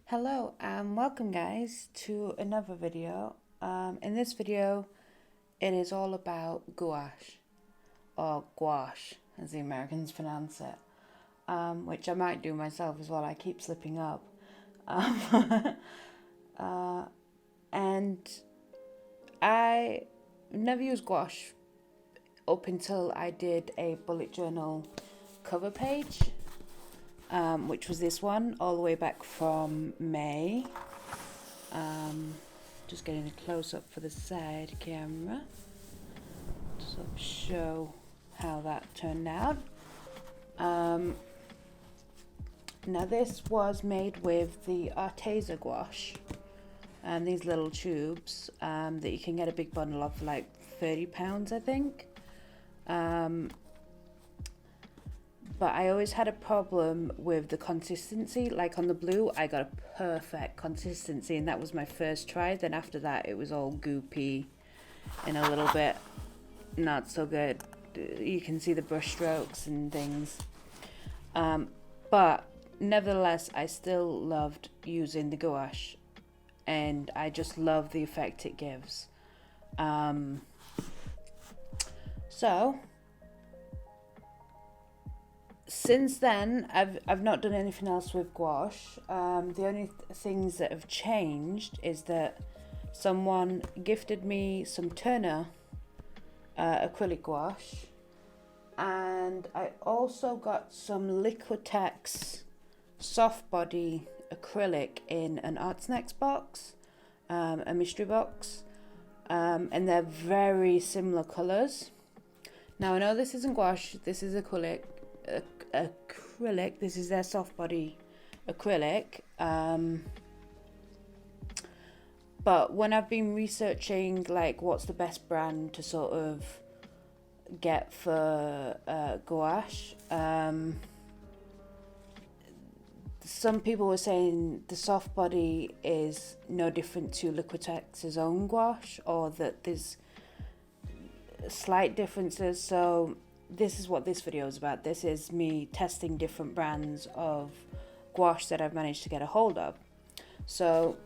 Hello and welcome guys to another video. In this video it is all about gouache or gouache as the Americans pronounce it, which I might do myself as well. I keep slipping up. And I never used gouache up until I did a bullet journal cover page. Which was this one all the way back from May. Just getting a close-up for the side camera to sort of show how that turned out. Now this was made with the Arteza gouache and these little tubes that you can get a big bundle of for like £30 I think. But I always had a problem with the consistency. Like on the blue, I got a perfect consistency, and that was my first try. Then after that, it was all goopy and a little bit not so good. You can see the brush strokes and things. But nevertheless, I still loved using the gouache, and I just love the effect it gives. Since then, I've not done anything else with gouache. The only things that have changed is that someone gifted me some Turner acrylic gouache, and I also got some Liquitex soft body acrylic in an Arts Next box, a mystery box, and they're very similar colours. Now I know this isn't gouache, this is acrylic. This is their soft body acrylic, but when I've been researching like what's the best brand to sort of get for gouache, some people were saying the soft body is no different to Liquitex's own gouache, or that there's slight differences. So this is what this video is about. This is me testing different brands of gouache that I've managed to get a hold of. So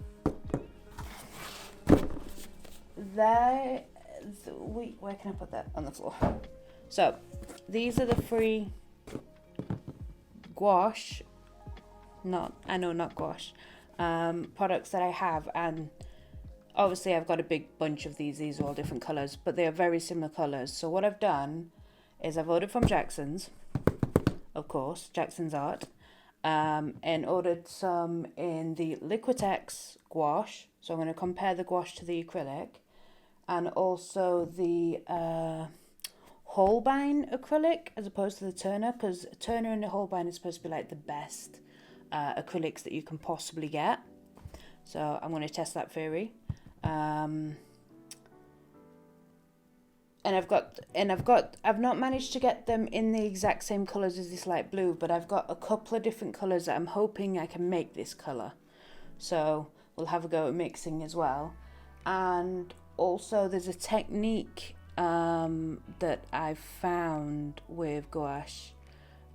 where can I put that? On the floor. So these are the three gouache, not gouache, products that I have, and obviously I've got a big bunch of these. These are all different colors, but they are very similar colors. So what I've done is I've ordered from Jackson's, of course, Jackson's Art, and ordered some in the Liquitex gouache. So I'm going to compare the gouache to the acrylic, and also the Holbein acrylic as opposed to the Turner, because Turner and the Holbein is supposed to be like the best acrylics that you can possibly get. So I'm going to test that theory. And I've not managed to get them in the exact same colours as this light blue, but I've got a couple of different colours that I'm hoping I can make this colour. So we'll have a go at mixing as well. And also there's a technique that I've found with gouache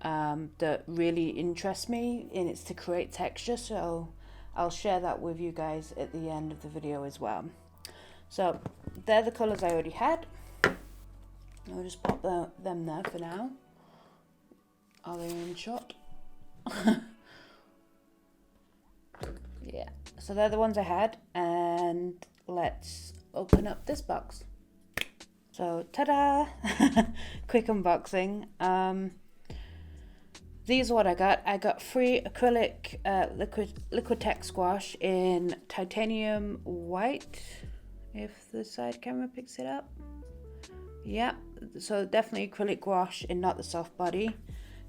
that really interests me, and it's to create texture. So I'll share that with you guys at the end of the video as well. So they're the colours I already had. I'll just pop them there for now. Are they in shot? Yeah, so they're the ones I had, and let's open up this box. So ta-da! Quick unboxing. These are what I got. I got 3 acrylic Liquitex gouache in titanium white, if the side camera picks it up. Yeah, so definitely acrylic gouache and not the soft body.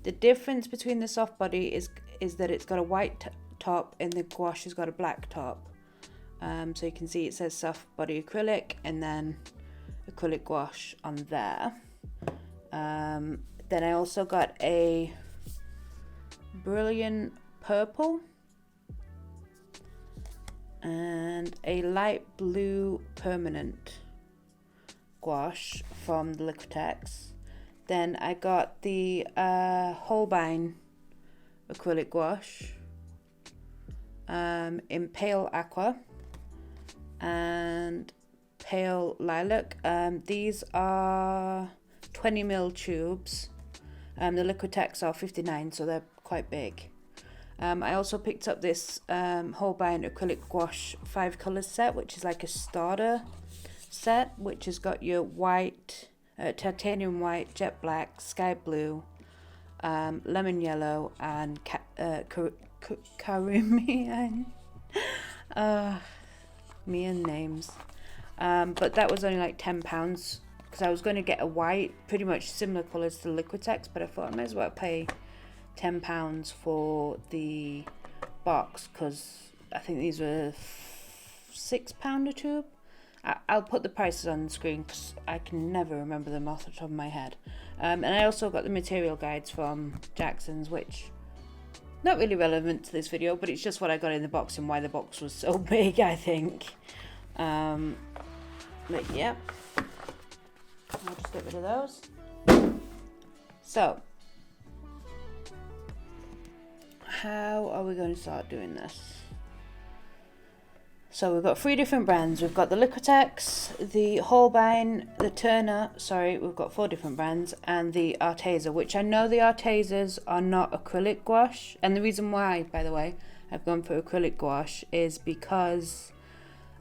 The difference between the soft body is that it's got a white top and the gouache has got a black top. So you can see it says soft body acrylic and then acrylic gouache on there. Then I also got a brilliant purple and a light blue permanent gouache from the Liquitex. Then I got the Holbein acrylic gouache, in Pale Aqua and Pale Lilac. These are 20 ml tubes. The Liquitex are 59, so they're quite big. I also picked up this Holbein Acrylic Gouache 5 colours set, which is like a starter set, which has got your white, titanium white, jet black, sky blue, lemon yellow, and Caribbean. Me and names. But that was only like £10 because I was going to get a white, pretty much similar colours to Liquitex, but I thought I might as well pay £10 for the box because I think these were £6 a tube. I'll put the prices on the screen because I can never remember them off the top of my head. And I also got the material guides from Jackson's, which not really relevant to this video, but it's just what I got in the box and why the box was so big, I think. But yeah, I'll just get rid of those. So, how are we going to start doing this? So we've got 3 different brands. We've got the Liquitex, the Holbein, the Turner, sorry, we've got 4 different brands, and the Arteza, which I know the Artezas are not acrylic gouache. And the reason why, by the way, I've gone for acrylic gouache is because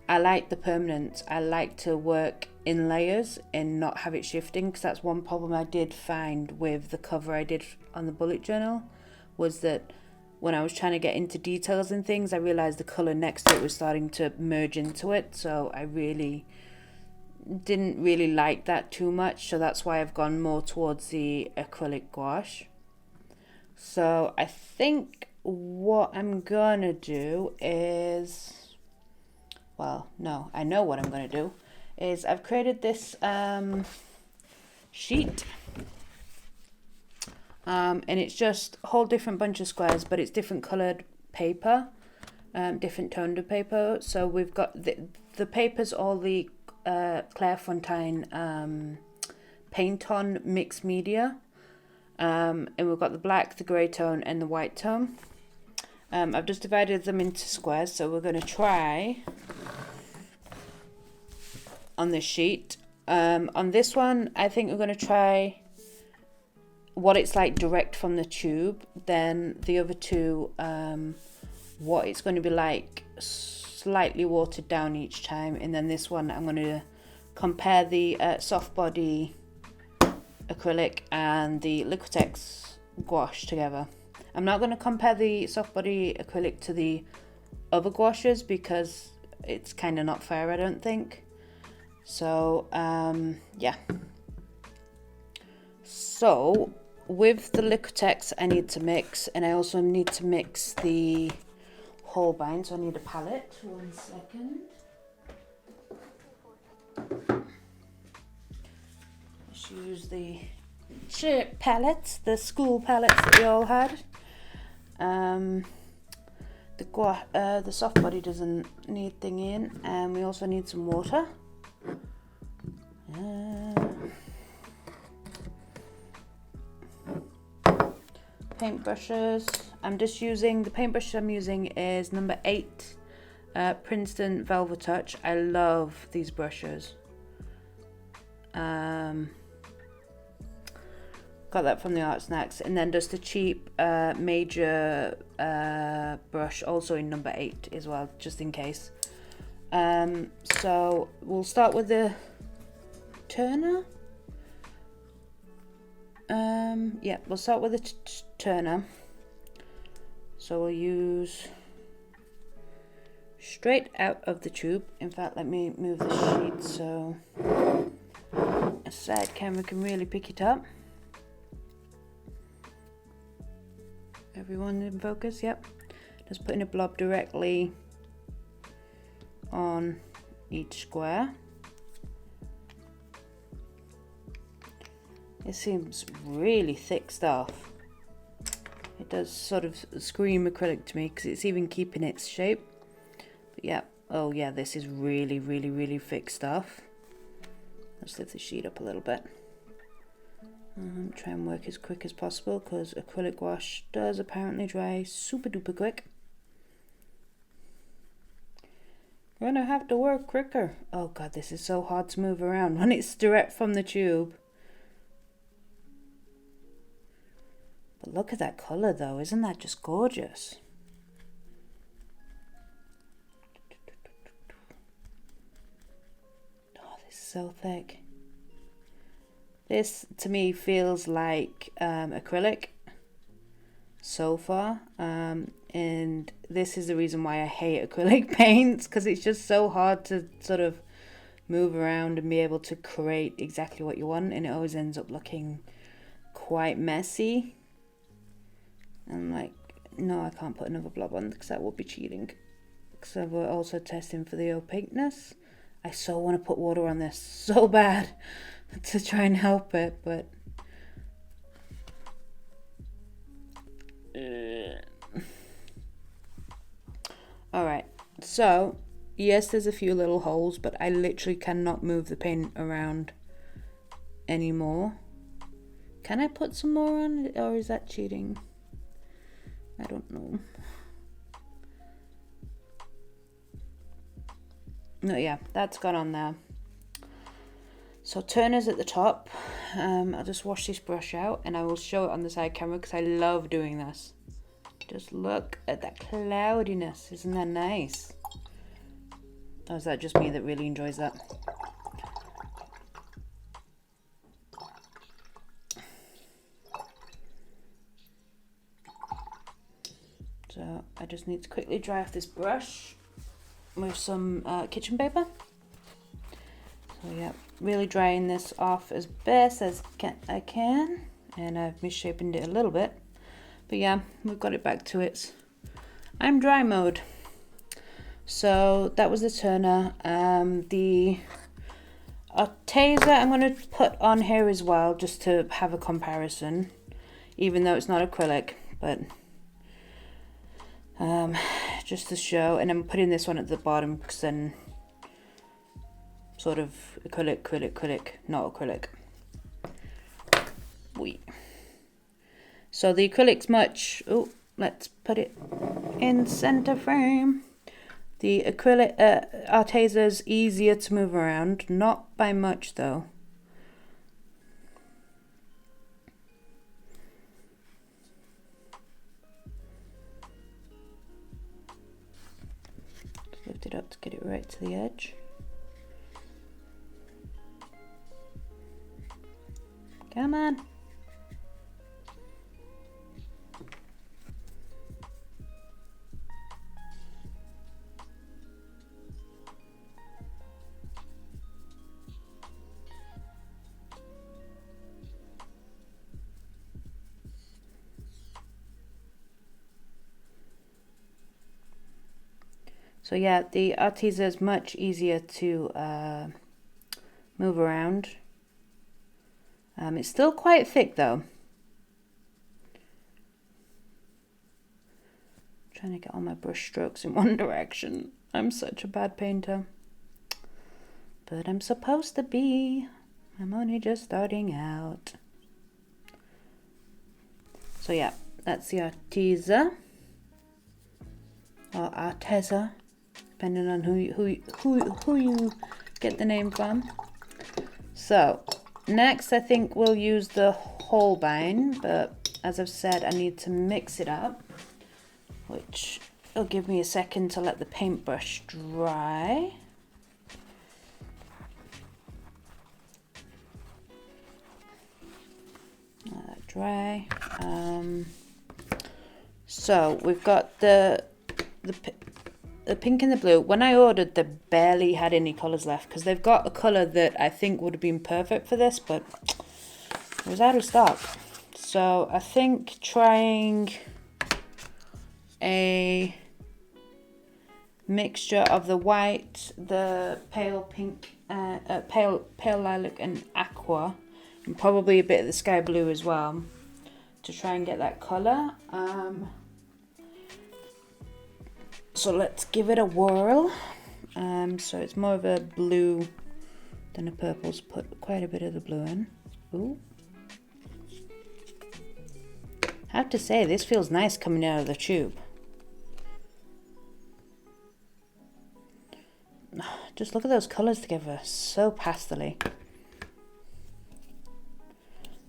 I like the permanence. I like to work in layers and not have it shifting, because that's one problem I did find with the cover I did on the bullet journal, was that when I was trying to get into details and things, I realized the color next to it was starting to merge into it, so I didn't really like that too much. So that's why I've gone more towards the acrylic gouache. So I think what I'm gonna do is, well, no, I know what I'm gonna do is I've created this sheet. And it's just a whole different bunch of squares, but it's different coloured paper, different toned of paper. So we've got the paper's all the Clairefontaine paint on mixed media, and we've got the black, the grey tone, and the white tone. I've just divided them into squares, so we're going to try on this sheet. On this one, I think we're going to try what it's like direct from the tube, then the other 2 what it's going to be like slightly watered down each time, and then this one I'm going to compare the soft body acrylic and the Liquitex gouache together. I'm not going to compare the soft body acrylic to the other gouaches because it's kind of not fair, I don't think. So yeah, so with the Liquitex I need to mix, and I also need to mix the Holbein, so I need a palette. 1 second. Let's use the palettes, the school palettes that we all had. The soft body doesn't need thing in, and we also need some water. Paintbrushes. I'm just using, the paintbrush I'm using is number 8 Princeton Velvet Touch. I love these brushes. Got that from the Art Snacks. And then just a cheap major brush, also in number 8 as well, just in case. So we'll start with the Turner. Yeah, we'll start with the Turner. So we'll use straight out of the tube. In fact, let me move the sheet so a side camera can really pick it up. Everyone in focus? Yep. Just putting a blob directly on each square. It seems really thick stuff. It does sort of scream acrylic to me because it's even keeping its shape. But yeah, oh yeah, this is really, really, really thick stuff. Let's lift the sheet up a little bit. Try and work as quick as possible because acrylic gouache does apparently dry super duper quick. Gonna have to work quicker. Oh god, this is so hard to move around when it's direct from the tube. But look at that colour though, isn't that just gorgeous? Oh, this is so thick. This to me feels like acrylic so far, and this is the reason why I hate acrylic paints, because it's just so hard to sort of move around and be able to create exactly what you want, and it always ends up looking quite messy. And like, no, I can't put another blob on because that would be cheating, because we're also testing for the opaqueness. I so want to put water on this so bad to try and help it, but alright, so yes, there's a few little holes, but I literally cannot move the paint around anymore. Can I put some more on, or is that cheating? I don't know. No, yeah, that's gone on there. So Turner's at the top. I'll just wash this brush out and I will show it on the side camera because I love doing this. Just look at that cloudiness. Isn't that nice? Or is that just me that really enjoys that? So I just need to quickly dry off this brush with some kitchen paper. So yeah, really drying this off as best as I can, and I've misshapen it a little bit, but yeah, we've got it back to its I'm dry mode. So that was the Turner. The Arteza I'm going to put on here as well, just to have a comparison, even though it's not acrylic, but just to show. And I'm putting this one at the bottom because then sort of acrylic, not acrylic. So the acrylic's much, oh, let's put it in center frame. The acrylic Arteza's easier to move around, not by much though. Just lift it up to get it right to the edge. Come on. So yeah, the Arteza is much easier to move around. It's still quite thick though. Trying to get all my brush strokes in one direction. I'm such a bad painter. But I'm supposed to be. I'm only just starting out. So yeah, that's the Arteza. Or Arteza, depending on who you get the name from. So next I think we'll use the Holbein, but as I've said, I need to mix it up, which will give me a second to let the paintbrush dry. Let that dry. So we've got the pink and the blue. When I ordered, they barely had any colours left, because they've got a colour that I think would have been perfect for this, but it was out of stock. So I think trying a mixture of the white, the pale pink, pale lilac and aqua, and probably a bit of the sky blue as well, to try and get that colour. So let's give it a whirl. So it's more of a blue than a purple. So put quite a bit of the blue in. Ooh. I have to say, this feels nice coming out of the tube. Just look at those colours together, so pastel-y.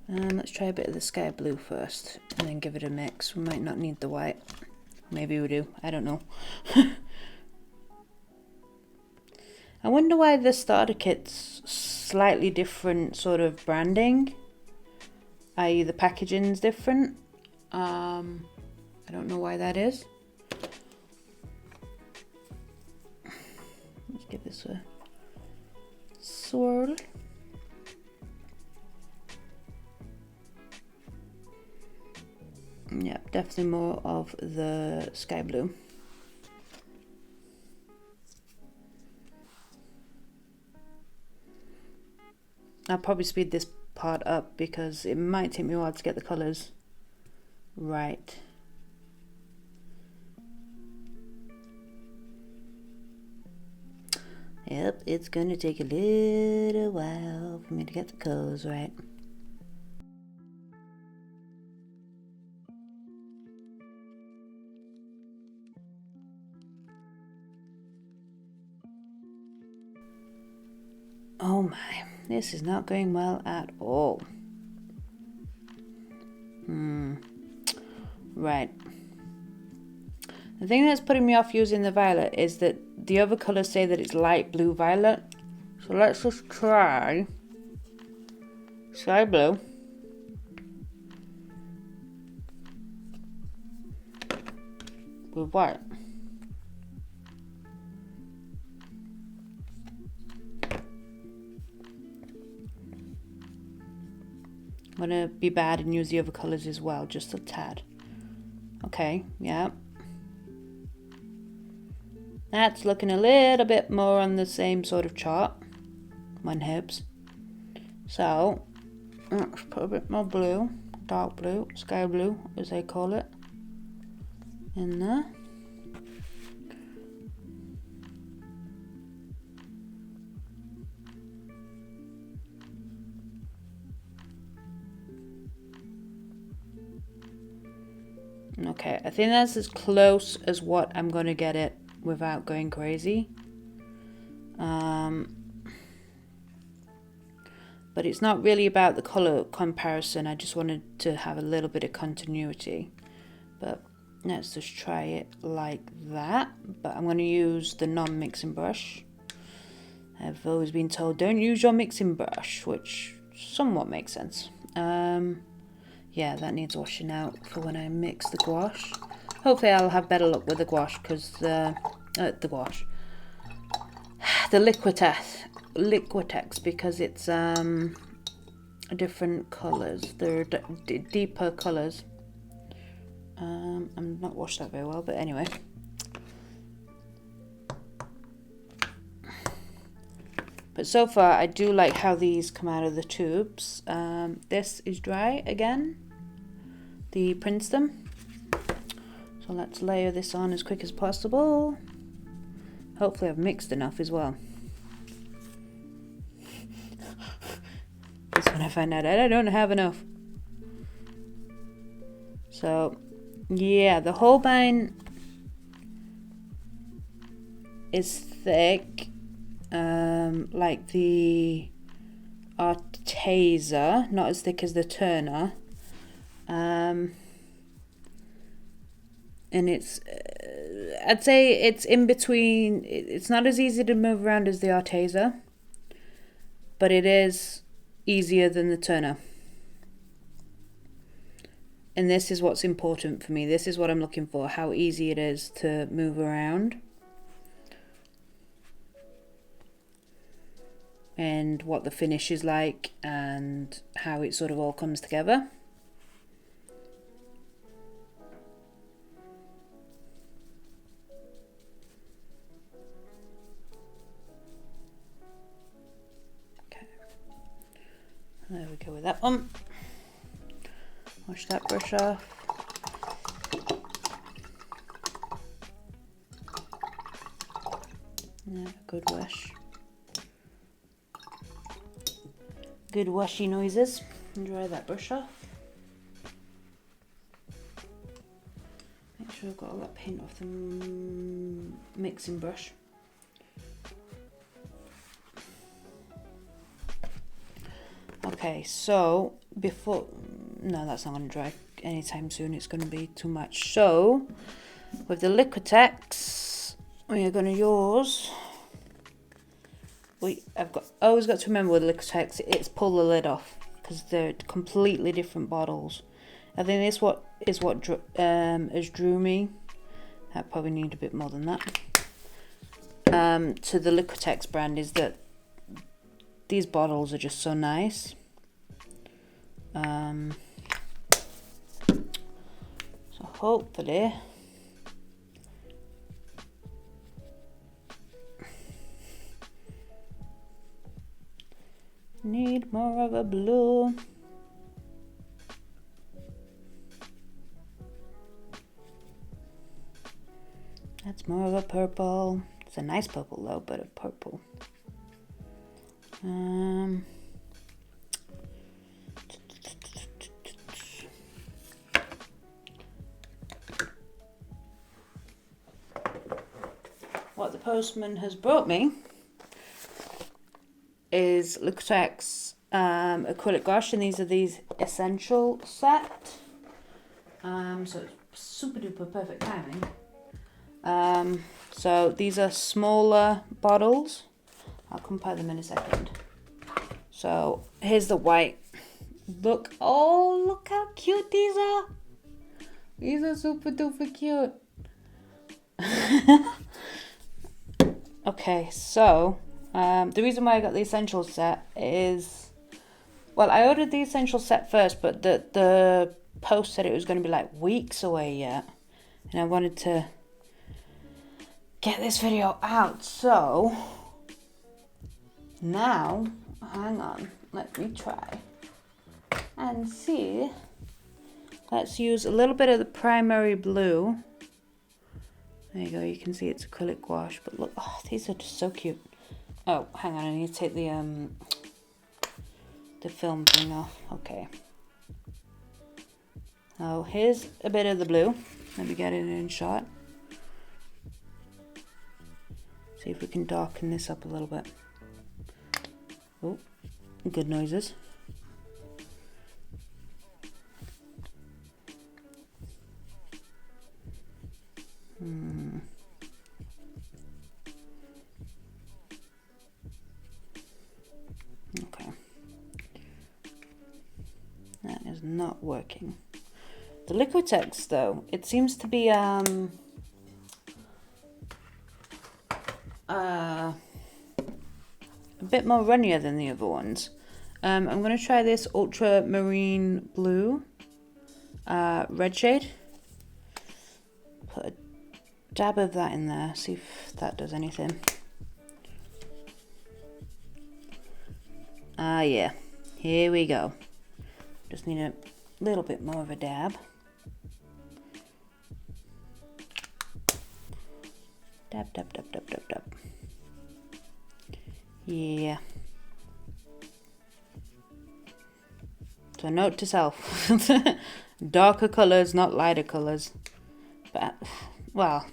Let's try a bit of the sky blue first, and then give it a mix. We might not need the white. Maybe we do, I don't know. I wonder why the starter kit's slightly different sort of branding, i.e. the packaging's different. I don't know why that is. Let's give this a swirl. Yeah, definitely more of the sky blue. I'll probably speed this part up because it might take me a while to get the colours right. Yep, it's going to take a little while for me to get the colours right. Oh my, this is not going well at all. Right. The thing that's putting me off using the violet is that the other colours say that it's light blue violet. So let's just try sky blue. With white. I'm going to be bad and use the other colours as well, just a tad. Okay, yeah. That's looking a little bit more on the same sort of chart. Come on, Hibbs. So, let's put a bit more blue, dark blue, sky blue, as they call it, in there. Okay, I think that's as close as what I'm going to get it without going crazy. But it's not really about the colour comparison. I just wanted to have a little bit of continuity. But let's just try it like that. But I'm going to use the non-mixing brush. I've always been told don't use your mixing brush, which somewhat makes sense. Yeah, that needs washing out for when I mix the gouache. Hopefully I'll have better luck with the gouache because the Liquitex because it's different colours. They're deeper colours. I'm not washed that very well, but anyway. But so far I do like how these come out of the tubes. This is dry again. The Princeton. So let's layer this on as quick as possible. Hopefully I've mixed enough as well. That's when I find out I don't have enough. So yeah, the Holbein is thick, like the Arteza, not as thick as the Turner. And it's, I'd say it's in between. It's not as easy to move around as the Arteza, but it is easier than the Turner. And this is what's important for me. This is what I'm looking for, how easy it is to move around. And what the finish is like and how it sort of all comes together. There we go with that one. Wash that brush off. Yeah, good wash. Good washy noises. And dry that brush off. Make sure I've got all that paint off the mixing brush. Okay, so before, no, that's not going to dry anytime soon. It's going to be too much. So with the Liquitex, we are going to use. I've always got to remember with Liquitex, it's pull the lid off because they're completely different bottles. I think this is what has drew me. I probably need a bit more than that. To the Liquitex brand is that these bottles are just so nice. So hopefully need more of a blue. That's more of a purple. It's a nice purple though, but a purple. What the postman has brought me is Liquitex acrylic gouache, and these are these essential set. So it's super duper perfect timing. So these are smaller bottles. I'll compare them in a second. So here's the white. Look how cute these are. These are super duper cute. Okay, so the reason why I got the essential set is, well, I ordered the essential set first, but the post said it was going to be like weeks away yet, and I wanted to get this video out. So now, hang on, let me try and see. Let's use a little bit of the primary blue. There you go, you can see it's acrylic gouache, but look, oh, these are just so cute. Oh, hang on, I need to take the film thing off. Okay. Oh, here's a bit of the blue. Let me get it in shot. See if we can darken this up a little bit. Oh, good noises. Okay. That is not working. The Liquitex though, it seems to be a bit more runnier than the other ones. I'm going to try this ultramarine blue red shade. Put a dab of that in there, see if that does anything. Yeah, here we go. Just need a little bit more of a dab. Dab, dab, dab, dab, dab, dab. Yeah. So note to self, darker colours, not lighter colours. But, well,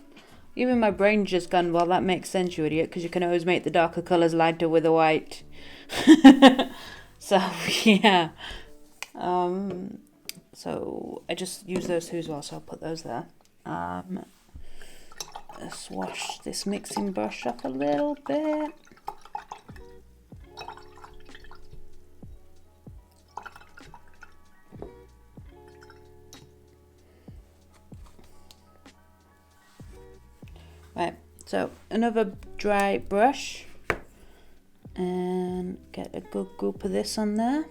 even my brain just gone, well, that makes sense, you idiot, because you can always make the darker colours lighter with a white. So, yeah. So I just use those two as well, so I'll put those there. Let's wash this mixing brush up a little bit. Right, so another dry brush and get a good goop of this on there.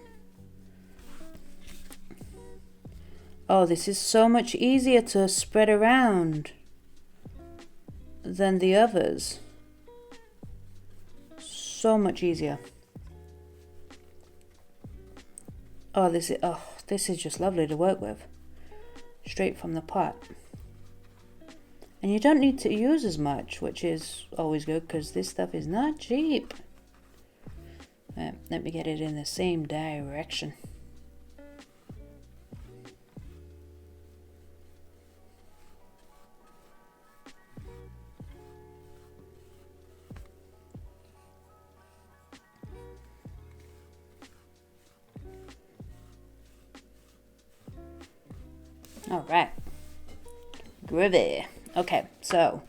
Oh, this is so much easier to spread around than the others. So much easier. Oh, this is just lovely to work with. Straight from the pot. And you don't need to use as much, which is always good because this stuff is not cheap. Right, let me get it in the same direction. All right. Groovy. Okay, so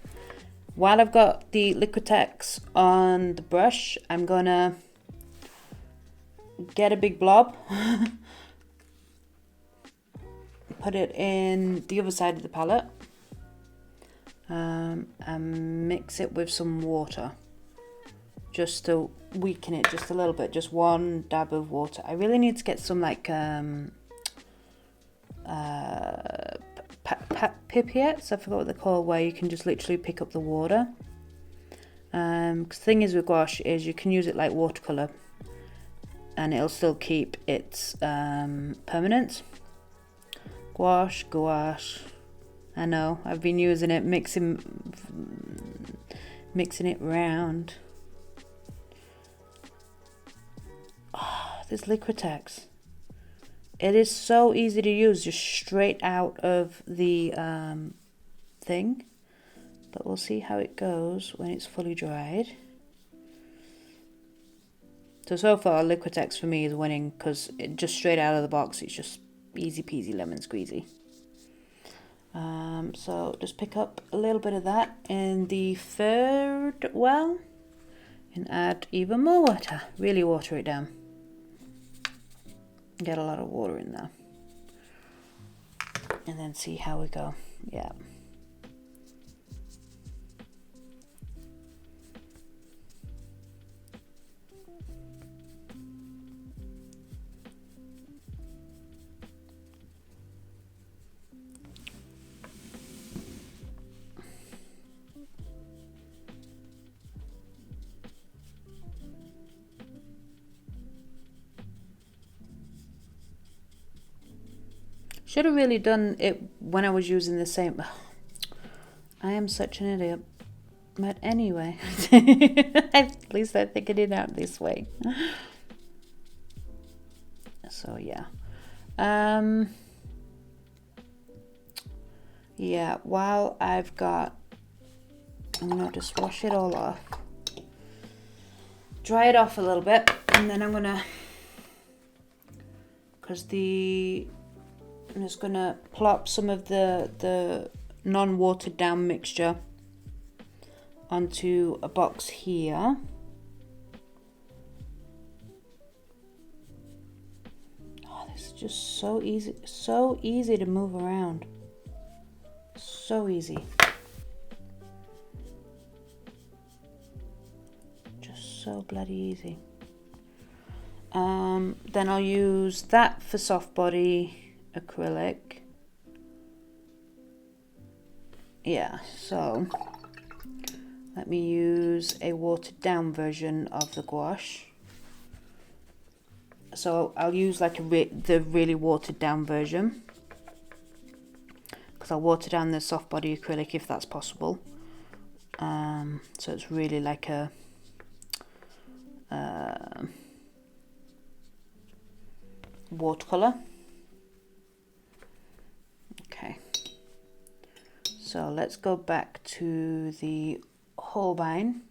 while I've got the Liquitex on the brush, I'm gonna get a big blob, put it in the other side of the palette, and mix it with some water just to weaken it just a little bit, just one dab of water. I really need to get some like pipettes, I forgot what they're called, where you can just literally pick up the water. Because the thing is with gouache is you can use it like watercolor and it'll still keep its permanence. Gouache. I know, I've been using it, mixing it round. Oh, this Liquitex. It is so easy to use, just straight out of the thing. But we'll see how it goes when it's fully dried. So far, Liquitex for me is winning because just straight out of the box, it's just easy peasy lemon squeezy. So just pick up a little bit of that in the third well and add even more water. Really water it down. Get a lot of water in there. And then see how we go. Yeah. Should have really done it when I was using the same. I am such an idiot. But anyway, at least I figured it out this way. So yeah. Yeah, while I'm gonna just wash it all off. Dry it off a little bit, and then I'm just gonna plop some of the non-watered down mixture onto a box here. Oh, this is just so easy to move around. So easy. Just so bloody easy. Then I'll use that for soft body acrylic. Yeah, so let me use a watered down version of the gouache. So I'll use like the really watered down version, because I'll water down the soft body acrylic if that's possible. So it's really like a watercolor. Okay, so let's go back to the Holbein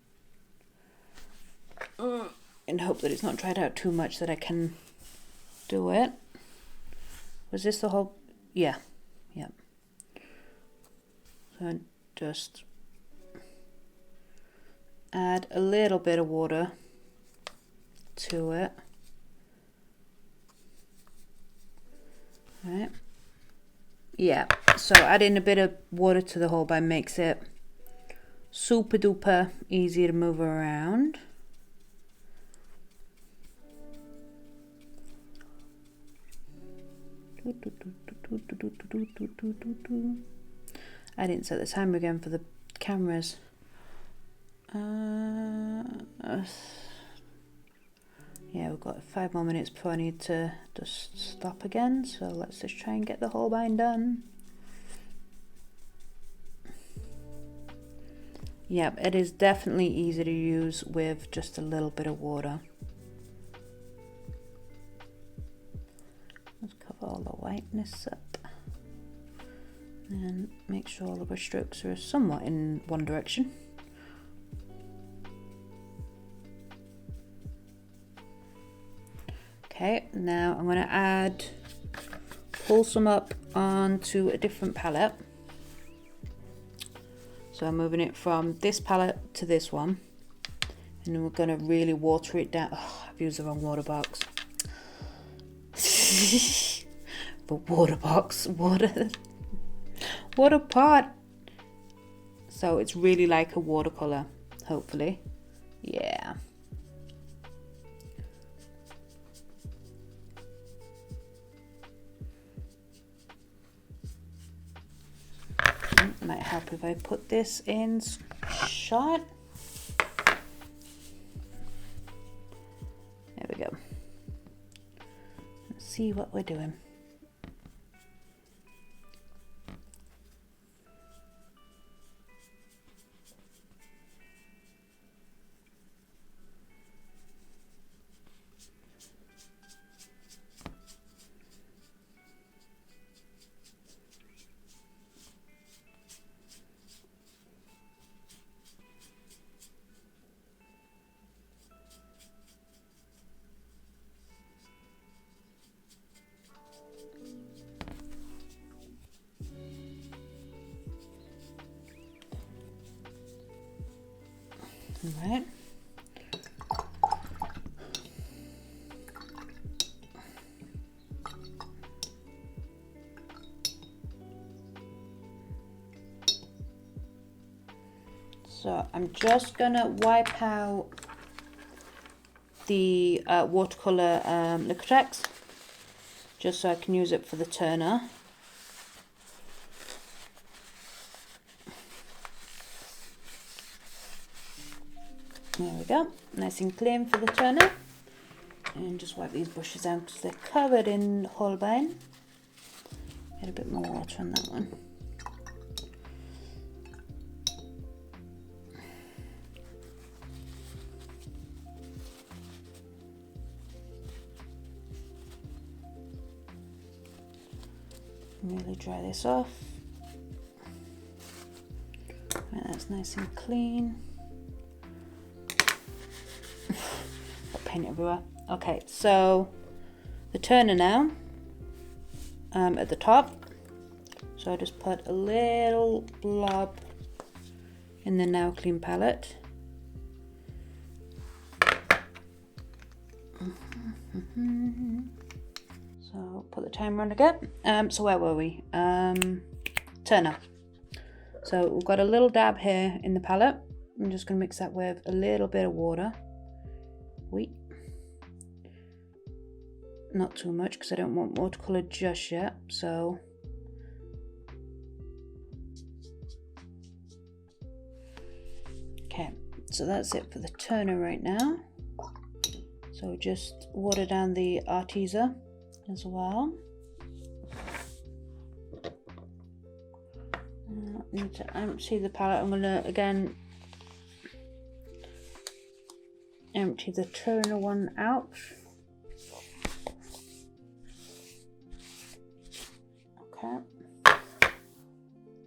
and hope that it's not dried out too much that I can do it. Was this the whole? Yeah. So just add a little bit of water to it. Right. Yeah, so adding a bit of water to the Holbein makes it super duper easy to move around. I didn't set the timer again for the cameras. Yeah, we've got 5 more minutes before I need to just stop again, so let's just try and get the Holbein done. Yep, it is definitely easy to use with just a little bit of water. Let's cover all the whiteness up and make sure all the brush strokes are somewhat in one direction. Okay, now I'm going to add pull some up onto a different palette. So I'm moving it from this palette to this one. And then we're going to really water it down. Oh, I've used the wrong water box. But water box, water pot. So it's really like a watercolor, hopefully. Yeah. It might help if I put this in shot. There we go. Let's see what we're doing. Right. So I'm just gonna wipe out the watercolor Liquitex, just so I can use it for the turner. There we go, nice and clean for the turner. And just wipe these brushes down because they're covered in Holbein. Get a bit more water on that one. Really dry this off. Right, that's nice and clean. Got paint everywhere. Okay, so the turner now at the top. So I just put a little blob in the now clean palette. So put the timer on again. So where were we? Turner. So we've got a little dab here in the palette. I'm just going to mix that with a little bit of water. Wait. Not too much because I don't want watercolor just yet. So okay, so that's it for the turner right now. So just water down the Arteza as well. Need to empty the palette. I'm gonna again empty the turner one out. Okay,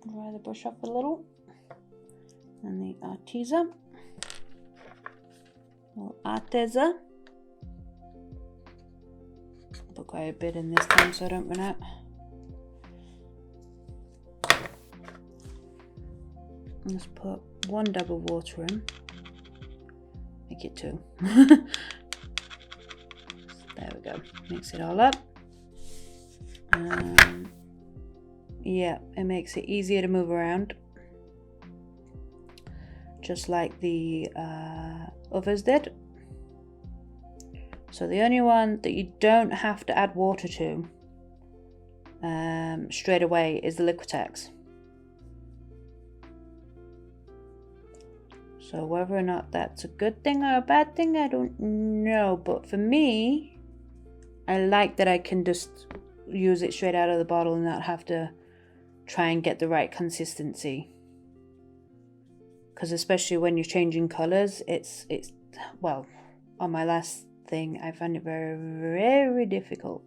dry the brush off a little, and the Arteza, or Arteza. Put quite a bit in this time so I don't run out. Just put one dab of water in. Make it two. There we go. Mix it all up. Yeah, it makes it easier to move around, just like the others did. So the only one that you don't have to add water to straight away is the Liquitex. So whether or not that's a good thing or a bad thing, I don't know. But for me, I like that I can just use it straight out of the bottle and not have to try and get the right consistency. Because especially when you're changing colors, it's well, on my last thing, I found it very, very difficult.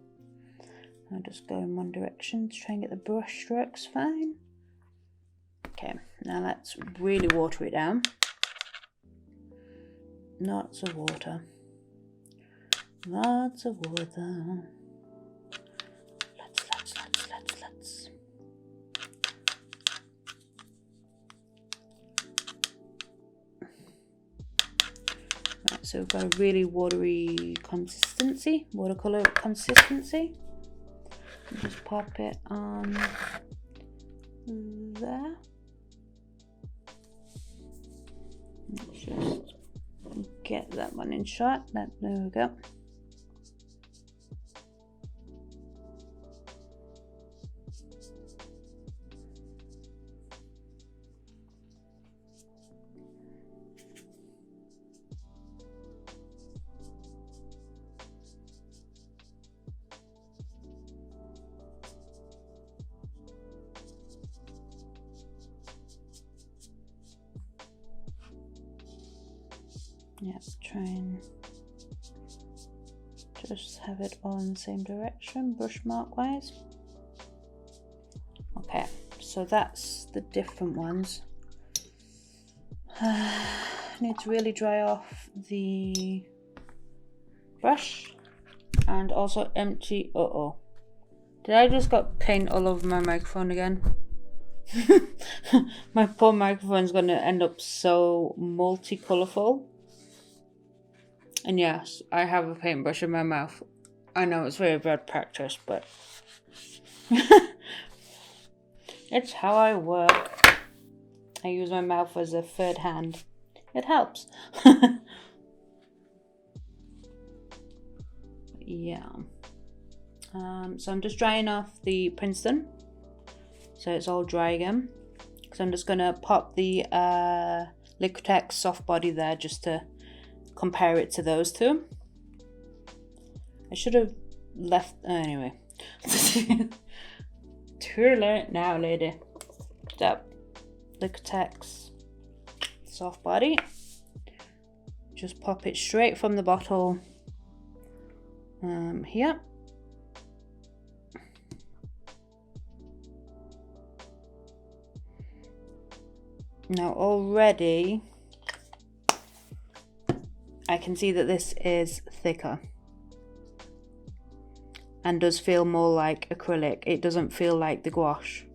I'll just go in one direction to try and get the brush strokes fine. Okay, now let's really water it down. Lots of water. Lots of water. Lots. So we've got a really watery consistency, watercolor consistency. Just pop it on there. Let's just get that one in shot. There we go. Yeah, try and just have it all in the same direction, brush mark wise. Okay, so that's the different ones. Need to really dry off the brush and also empty. Did I just got paint all over my microphone again? My poor microphone's gonna end up so multicolourful. And yes, I have a paintbrush in my mouth. I know it's very bad practice, but it's how I work. I use my mouth as a third hand. It helps. Yeah. So I'm just drying off the Princeton, so it's all dry again. So I'm just gonna pop the Liquitex soft body there just to compare it to those two. I should have left anyway. Too late now, lady. So Liquitex soft body. Just pop it straight from the bottle here. Now already I can see that this is thicker and does feel more like acrylic. It doesn't feel like the gouache.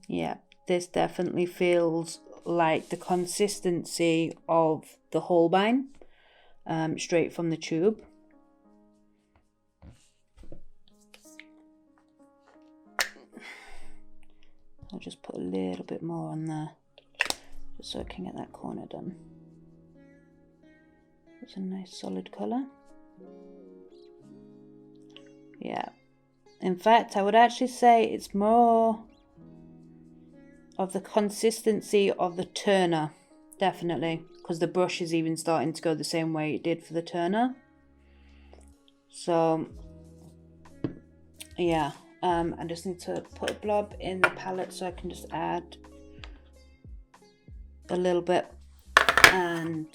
Yeah, this definitely feels like the consistency of the Holbein, straight from the tube. I'll just put a little bit more on there, just so I can get that corner done. It's a nice solid colour. Yeah, in fact I would actually say it's more of the consistency of the Turner, definitely, because the brush is even starting to go the same way it did for the Turner. So yeah, I just need to put a blob in the palette so I can just add a little bit and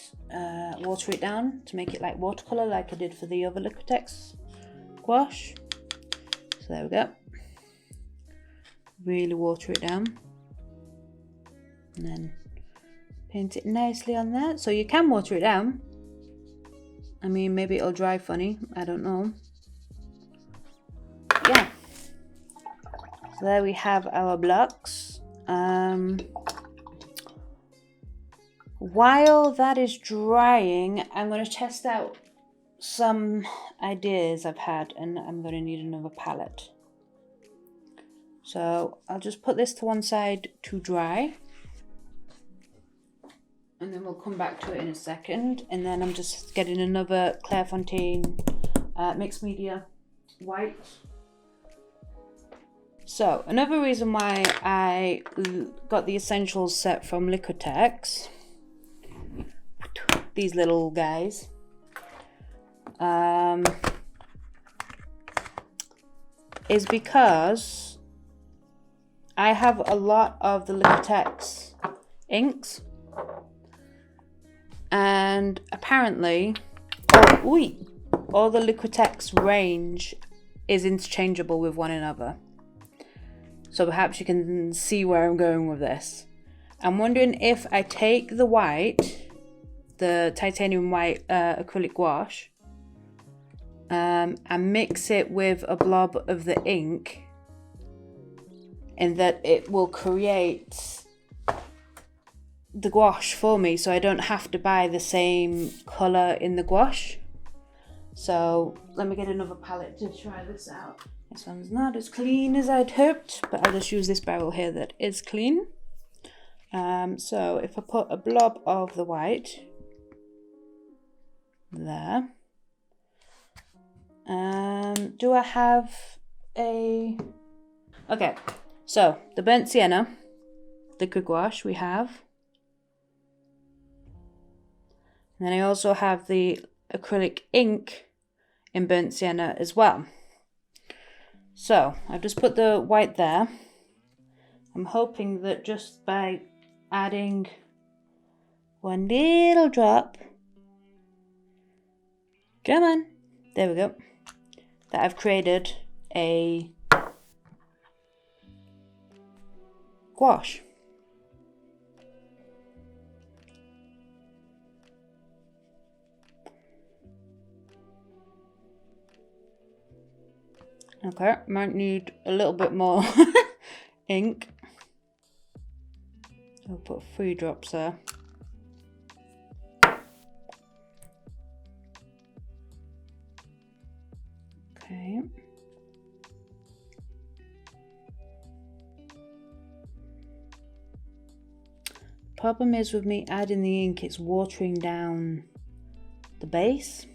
water it down to make it like watercolor, like I did for the other Liquitex gouache. So there we go. Really water it down and then paint it nicely on there. So you can water it down. I mean, maybe it'll dry funny, I don't know. Yeah, so there we have our blocks. While that is drying, I'm going to test out some ideas I've had, and I'm going to need another palette. So I'll just put this to one side to dry, and then we'll come back to it in a second. And then I'm just getting another Clairefontaine mixed media white. So another reason why I got the essentials set from Liquitex, these little guys, is because I have a lot of the Liquitex inks, and apparently all the Liquitex range is interchangeable with one another. So perhaps you can see where I'm going with this. I'm wondering if I take the white the titanium white acrylic gouache and mix it with a blob of the ink, and that it will create the gouache for me, so I don't have to buy the same colour in the gouache. So let me get another palette to try this out. This one's not as clean as I'd hoped, but I'll just use this barrel here that is clean. So if I put a blob of the white there, do I have a... Okay, so the burnt sienna, liquid gouache we have. And then I also have the acrylic ink in burnt sienna as well. So I've just put the white there. I'm hoping that just by adding one little drop, come on, there we go, that I've created a gouache. Okay, might need a little bit more ink. I'll put 3 drops there. Okay. Problem is with me adding the ink, it's watering down the base.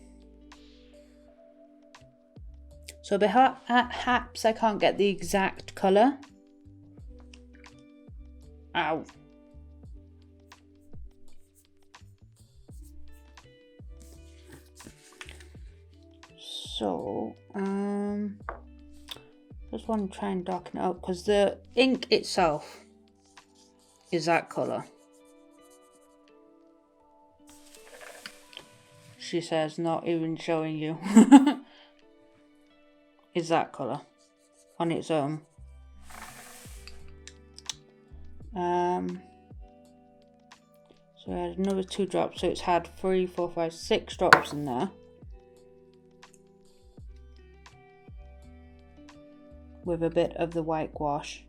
So perhaps I can't get the exact colour. Ow. So, just want to try and darken it up because the ink itself is that colour. She says, not even showing you. Is that colour on its own. So I had another 2 drops, so it's had 3, 4, 5, 6 drops in there. With a bit of the white gouache.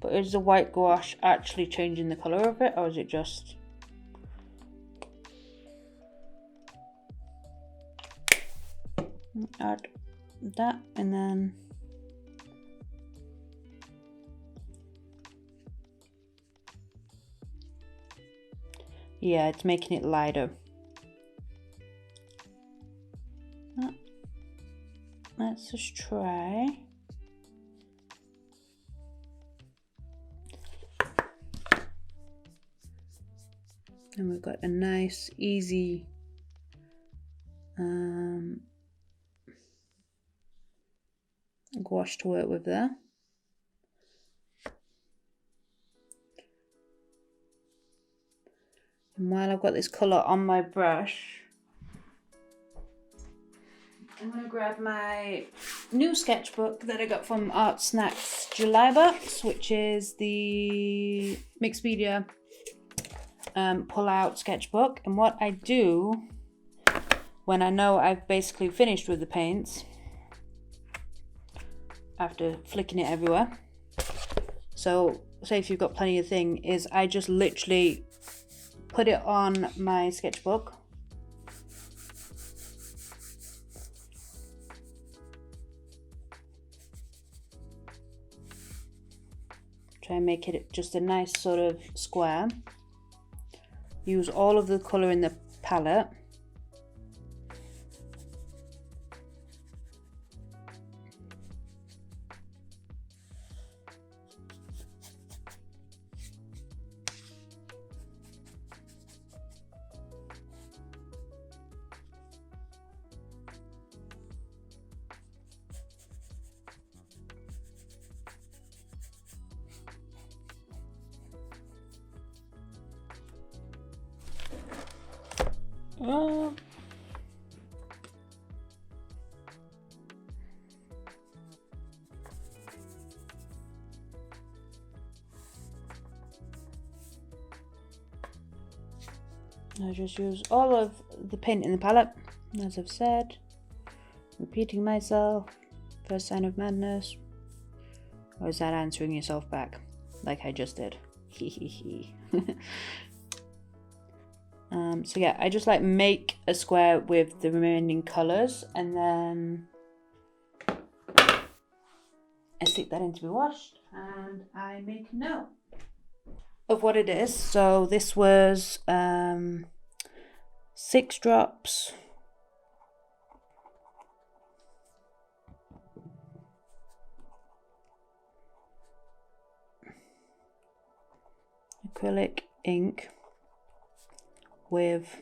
But is the white gouache actually changing the colour of it, or is it just... Add that, and then yeah, it's making it lighter. Let's just try. And we've got a nice easy gouache to work with there. And while I've got this colour on my brush, I'm going to grab my new sketchbook that I got from Art Snacks July box, which is the Mixed Media pull-out sketchbook. And what I do when I know I've basically finished with the paints, after flicking it everywhere, so say if you've got plenty of thing, is I just literally put it on my sketchbook, try and make it just a nice sort of square, use all of the colour in the palette, I just use all of the paint in the palette, as I've said. Repeating myself. First sign of madness. Or is that answering yourself back? Like I just did. So yeah, I just like make a square with the remaining colours and then I stick that in to be washed and I make a note of what it is. So this was 6 drops acrylic ink with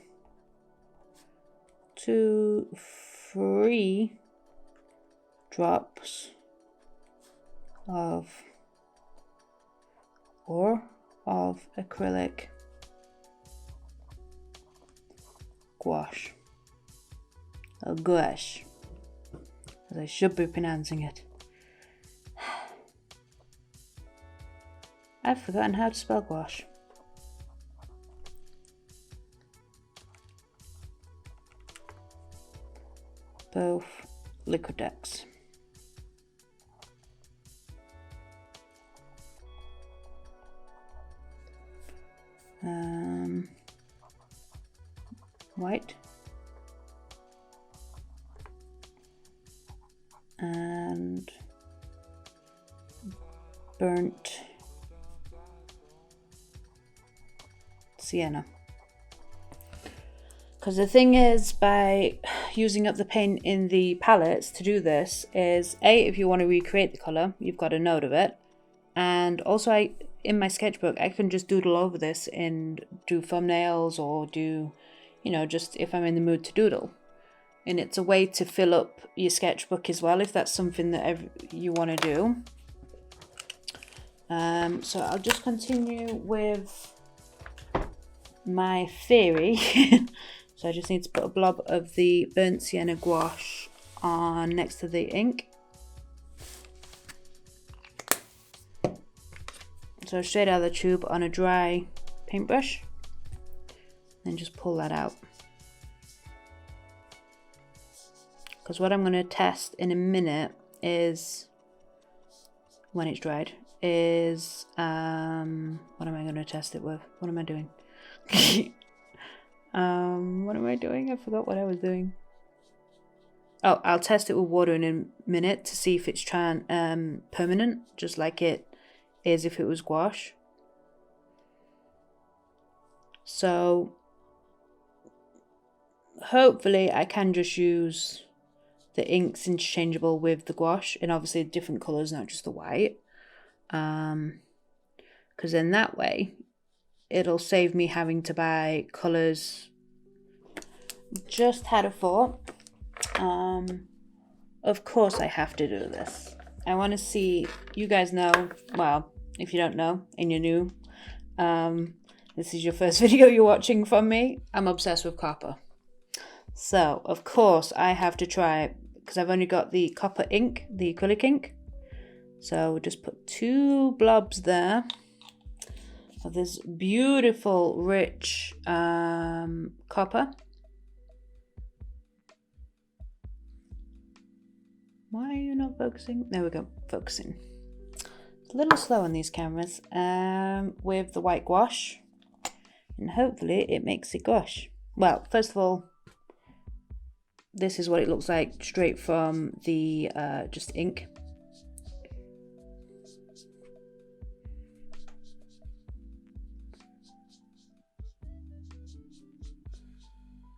3 drops of acrylic gouache, or gouache, as I should be pronouncing it. I've forgotten how to spell gouache. Both Liquitex. White and burnt sienna. Because the thing is, by using up the paint in the palettes to do this is, if you want to recreate the colour, you've got a note of it. And also in my sketchbook, I can just doodle over this and do thumbnails or do, you know, just if I'm in the mood to doodle. And it's a way to fill up your sketchbook as well, if that's something that you want to do. So I'll just continue with my theory. So I just need to put a blob of the burnt sienna gouache on next to the ink. So straight out of the tube on a dry paintbrush, and just pull that out. Because what I'm going to test in a minute is, when it's dried, is, what am I going to test it with? What am I doing? What am I doing? I forgot what I was doing. Oh, I'll test it with water in a minute to see if it's permanent, just like it is if it was gouache. So hopefully I can just use the inks interchangeable with the gouache, and obviously different colours, not just the white. Because then that way it'll save me having to buy colours. Just had a thought. Of course I have to do this. I want to see, you guys know, well, if you don't know and you're new, this is your first video you're watching from me, I'm obsessed with copper. So of course I have to try, because I've only got the copper ink, the acrylic ink. So we'll just put 2 blobs there of this beautiful rich copper. Why are you not focusing? There we go, focusing. It's a little slow on these cameras. With the white gouache, and hopefully it makes it gouache. Well, first of all, this is what it looks like straight from the just ink.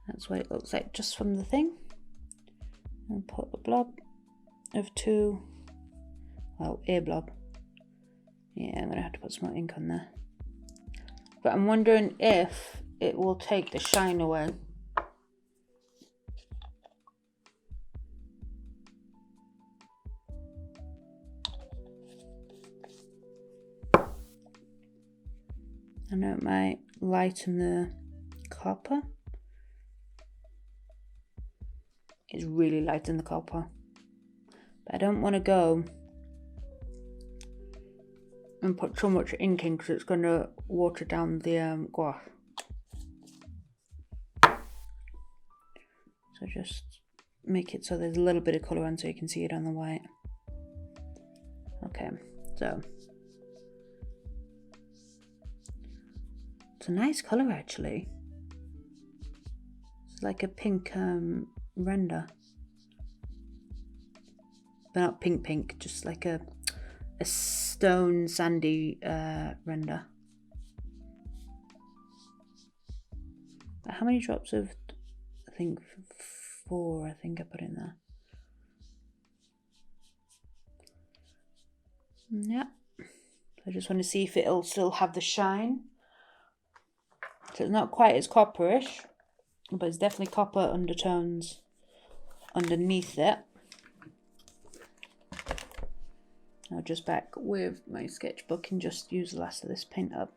That's what it looks like just from the thing. And put a blob of 2, well, a blob. Yeah, I'm gonna have to put some more ink on there. But I'm wondering if it will take the shine away. I know it might lighten the copper. It's really light in the copper. But I don't want to go and put too much ink in because it's going to water down the gouache. So just make it so there's a little bit of colour on so you can see it on the white. Okay, so it's a nice colour actually. It's like a pink render. But not pink, just like a stone sandy render. How many drops of, I think 4, I think I put in there. Yeah, I just want to see if it'll still have the shine. So it's not quite as copperish, but it's definitely copper undertones underneath it. I'll just back with my sketchbook and just use the last of this paint up.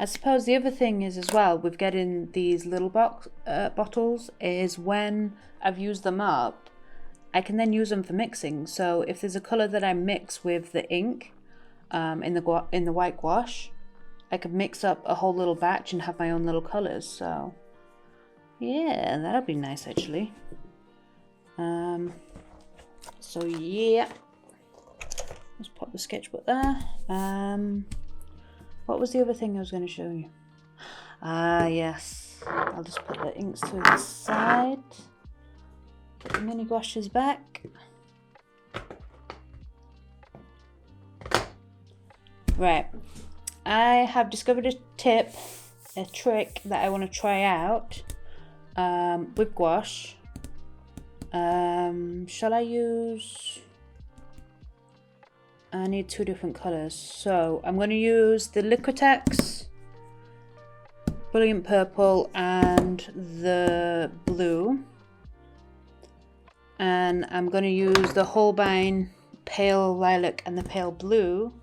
I suppose the other thing is as well with getting these little bottles is when I've used them up, I can then use them for mixing. So if there's a colour that I mix with the ink in the white gouache, I could mix up a whole little batch and have my own little colours. So yeah, that'll be nice actually. So yeah, let's pop the sketchbook there. What was the other thing I was going to show you? Ah, yes. I'll just put the inks to the side. Put the mini gouaches back. Right. I have discovered a trick that I want to try out with gouache. Shall I use... I need 2 different colours, so I'm going to use the Liquitex Brilliant Purple and the blue, and I'm going to use the Holbein Pale Lilac and the Pale Blue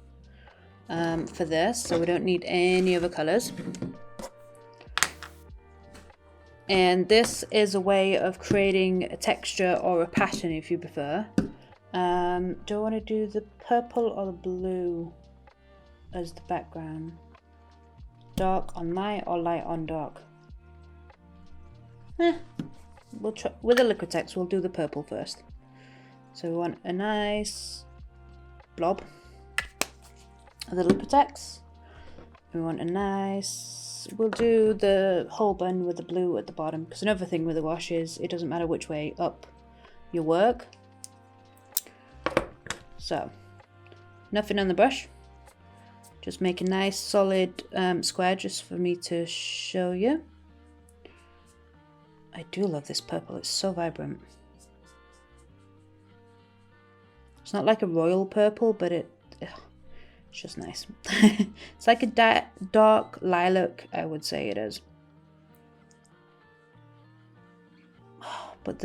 for this, so we don't need any other colours. And this is a way of creating a texture or a pattern if you prefer. Do I want to do the purple or the blue as the background? Dark on light or light on dark? We'll try with the Liquitex. We'll do the purple first. So we want a nice blob of the Liquitex. We want a nice... We'll do the Holbein with the blue at the bottom, because another thing with the gouache is it doesn't matter which way up you work. So, nothing on the brush. Just make a nice solid square just for me to show you. I do love this purple, it's so vibrant. It's not like a royal purple, but it's just nice. It's like a dark lilac, I would say it is. But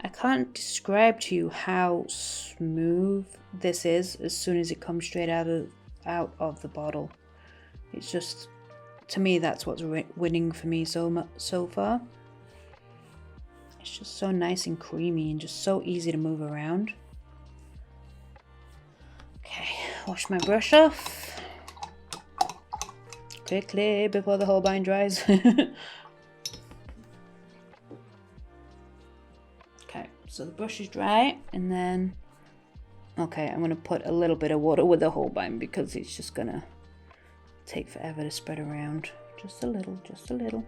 I can't describe to you how smooth this is as soon as it comes straight out of the bottle. It's just, to me, that's what's winning for me so far. It's just so nice and creamy and just so easy to move around. Okay, wash my brush off quickly before the Holbein dries. So the brush is dry, and then, okay, I'm going to put a little bit of water with the Holbein because it's just going to take forever to spread around. Just a little, just a little.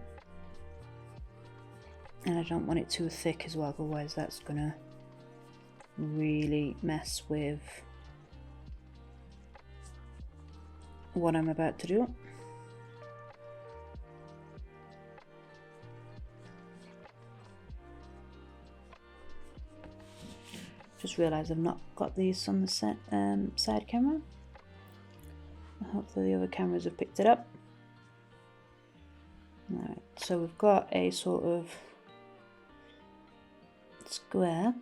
And I don't want it too thick as well, otherwise that's going to really mess with what I'm about to do. Just realised I've not got these on the side camera. Hopefully the other cameras have picked it up. Alright, so we've got a sort of square.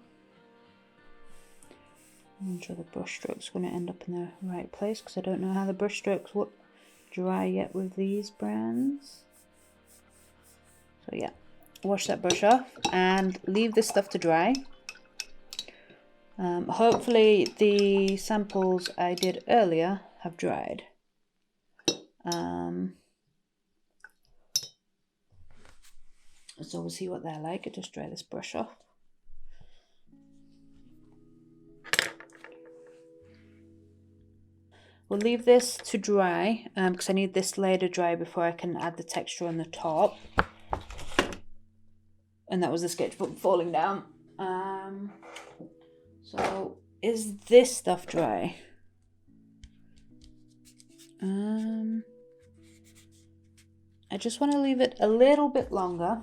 I'm sure the brush strokes are going to end up in the right place because I don't know how the brush strokes would dry yet with these brands. So yeah, wash that brush off and leave this stuff to dry. Hopefully the samples I did earlier have dried. So we'll see what they're like. I'll just dry this brush off. We'll leave this to dry because I need this layer to dry before I can add the texture on the top. And that was the sketchbook falling down. So is this stuff dry? I just want to leave it a little bit longer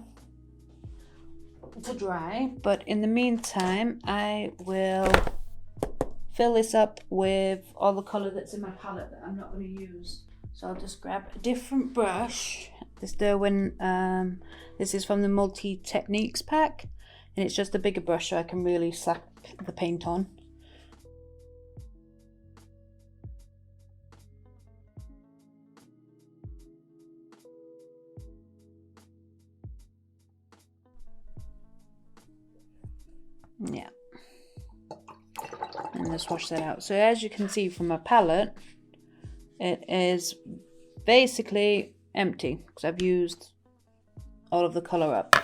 to dry, but in the meantime I will fill this up with all the colour that's in my palette that I'm not going to use. So I'll just grab a different brush. This Derwent, this is from the Multi Techniques pack, and it's just a bigger brush so I can really slap the paint on. Yeah, and just wash that out. So as you can see from my palette, it is basically empty because I've used all of the colour up.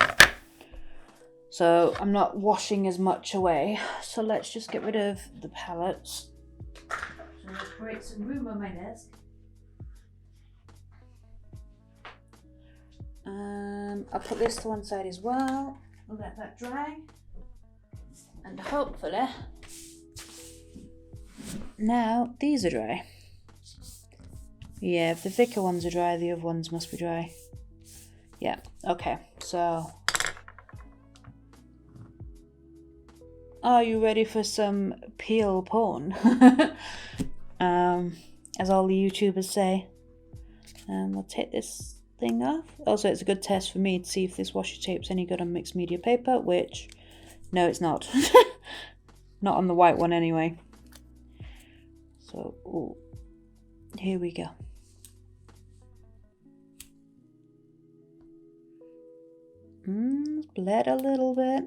So I'm not washing as much away. So let's just get rid of the palettes. So let's create some room on my desk. I'll put this to one side as well. We'll let that dry. And hopefully, now these are dry. Yeah, if the thicker ones are dry, the other ones must be dry. Yeah, okay, so. Are you ready for some peel porn? As all the YouTubers say. We'll take this thing off. Also, it's a good test for me to see if this washi tape's any good on mixed media paper, which, no, it's not. Not on the white one anyway. So, ooh, here we go. Bled a little bit.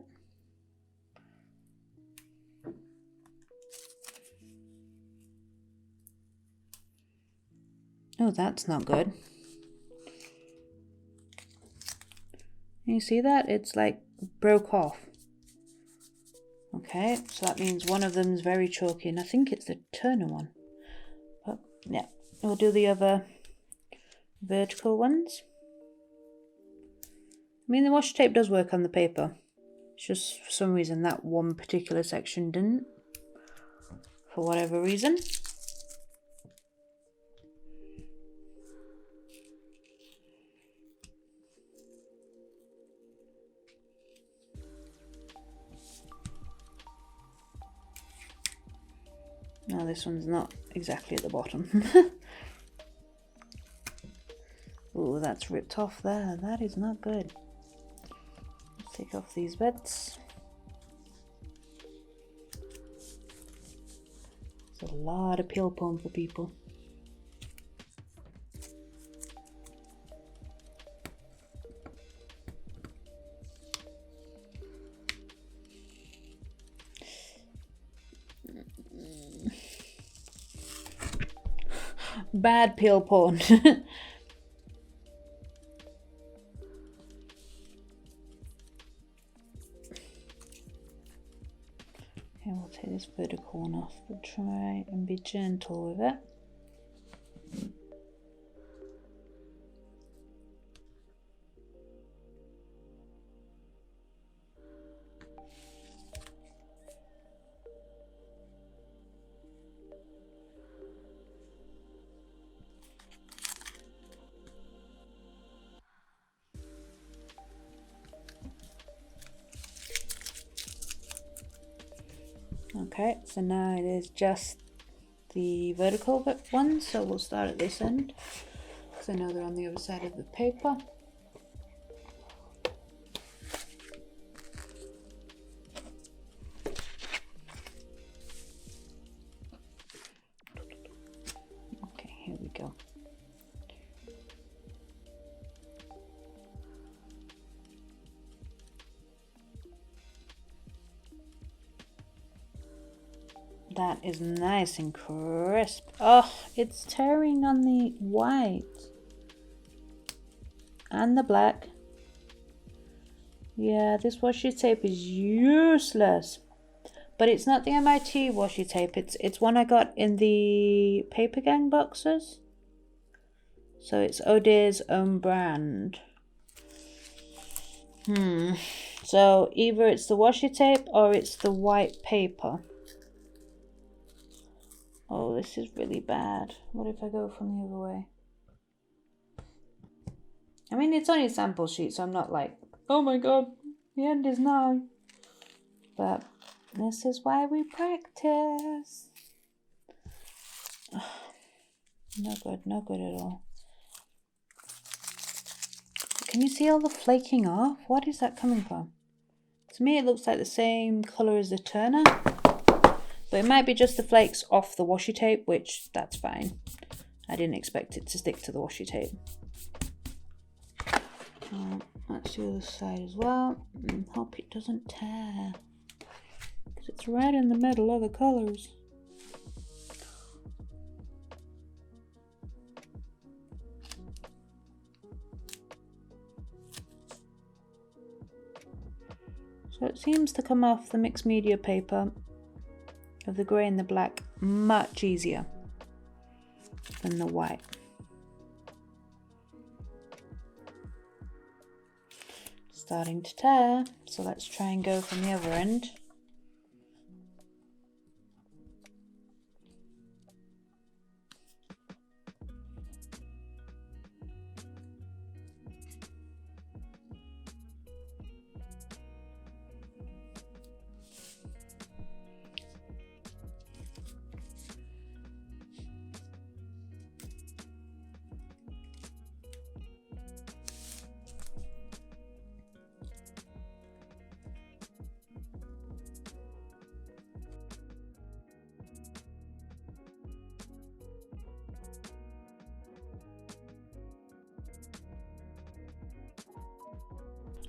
Oh, that's not good. You see that? It's like broke off. Okay, so that means one of them is very chalky, and I think it's the Turner one. But yeah, we'll do the other vertical ones. I mean, the washi tape does work on the paper. It's just for some reason that one particular section didn't. For whatever reason. No, this one's not exactly at the bottom. Oh, that's ripped off there. That is not good. Let's take off these bits. There's a lot of peel porn for people. Bad peel porn. Okay, we'll take this vertical one off, but try and be gentle with it. Okay, so now it is just the vertical one, so we'll start at this end because I know they're on the other side of the paper. Okay, here we go. That is nice and crisp. Oh, it's tearing on the white and the black. Yeah, this washi tape is useless. But it's not the MIT washi tape. It's one I got in the Paper Gang boxes. So it's O'Dea's own brand. So either it's the washi tape or it's the white paper. Oh, this is really bad. What if I go from the other way? I mean, it's only a sample sheet, so I'm not like, oh my god, the end is nigh. But this is why we practice. No good, no good at all. Can you see all the flaking off? What is that coming from? To me, it looks like the same colour as the Turner. But it might be just the flakes off the washi tape, which that's fine. I didn't expect it to stick to the washi tape. That's the other side as well. Hope it doesn't tear. Because it's right in the middle of the colours. So it seems to come off the mixed media paper of the grey and the black much easier than the white. Starting to tear, so let's try and go from the other end.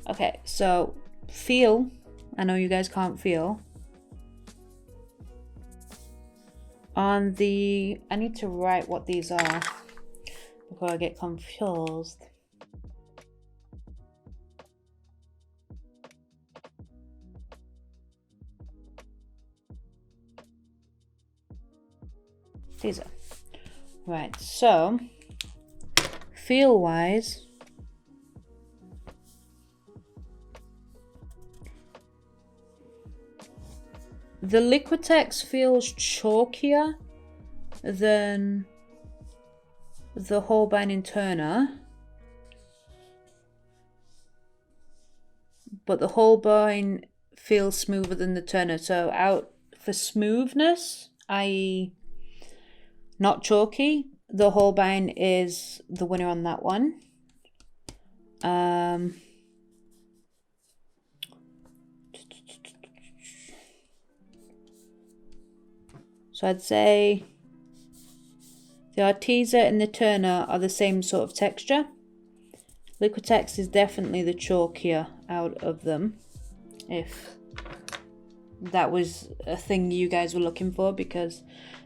Okay, so feel, I know you guys can't feel. On the, I need to write what these are before I get confused. These are, right, so feel wise, the Liquitex feels chalkier than the Holbein and Turner, but the Holbein feels smoother than the Turner. So out for smoothness, i.e. not chalky, the Holbein is the winner on that one. So I'd say the Arteza and the Turner are the same sort of texture. Liquitex is definitely the chalkier out of them, if that was a thing you guys were looking for, because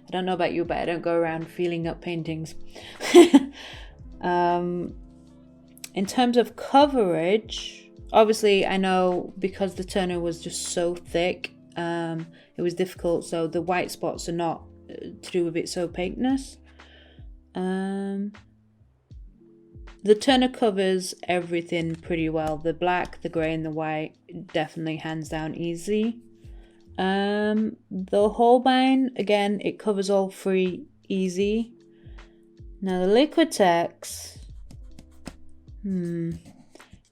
I don't know about you, but I don't go around feeling up paintings. In terms of coverage, obviously I know because the Turner was just so thick, it was difficult, so the white spots are not to do with its opaqueness. The Turner covers everything pretty well. The black, the grey and the white, definitely hands down easy. The Holbein, again, it covers all three easy. Now the Liquitex,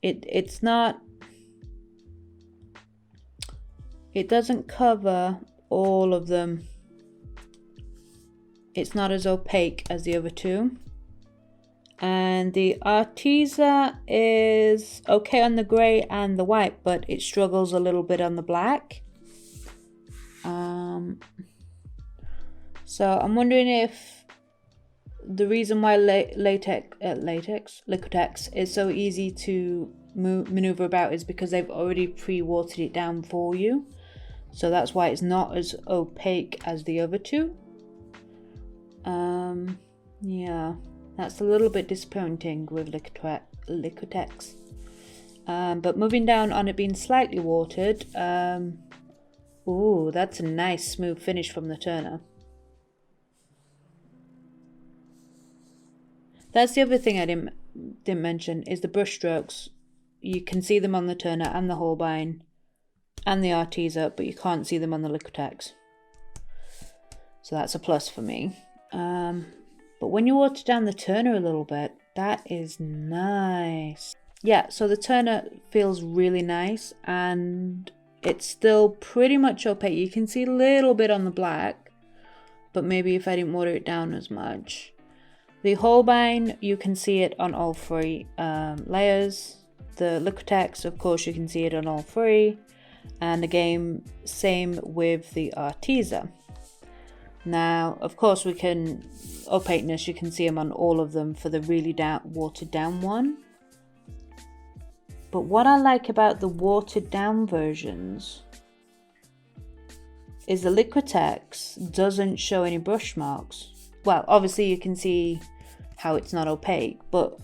it's not, it doesn't cover all of them. It's not as opaque as the other two. And the Arteza is okay on the grey and the white, but it struggles a little bit on the black. So I'm wondering if the reason why Liquitex is so easy to maneuver about is because they've already pre-watered it down for you. So that's why it's not as opaque as the other two. Yeah, that's a little bit disappointing with Liquitex. But moving down on it being slightly watered, ooh, that's a nice smooth finish from the turner. That's the other thing I didn't mention is the brush strokes. You can see them on the turner and the Holbein and the Arteza, but you can't see them on the Liquitex. So that's a plus for me. But when you water down the turner a little bit, that is nice. Yeah, so the turner feels really nice and it's still pretty much opaque. You can see a little bit on the black, but maybe if I didn't water it down as much. The Holbein, you can see it on all three layers. The Liquitex, of course, you can see it on all three. And again, same with the Arteza. Now, of course, we can, opaqueness, you can see them on all of them for the really watered down one. But what I like about the watered down versions is the Liquitex doesn't show any brush marks. Well, obviously you can see how it's not opaque, but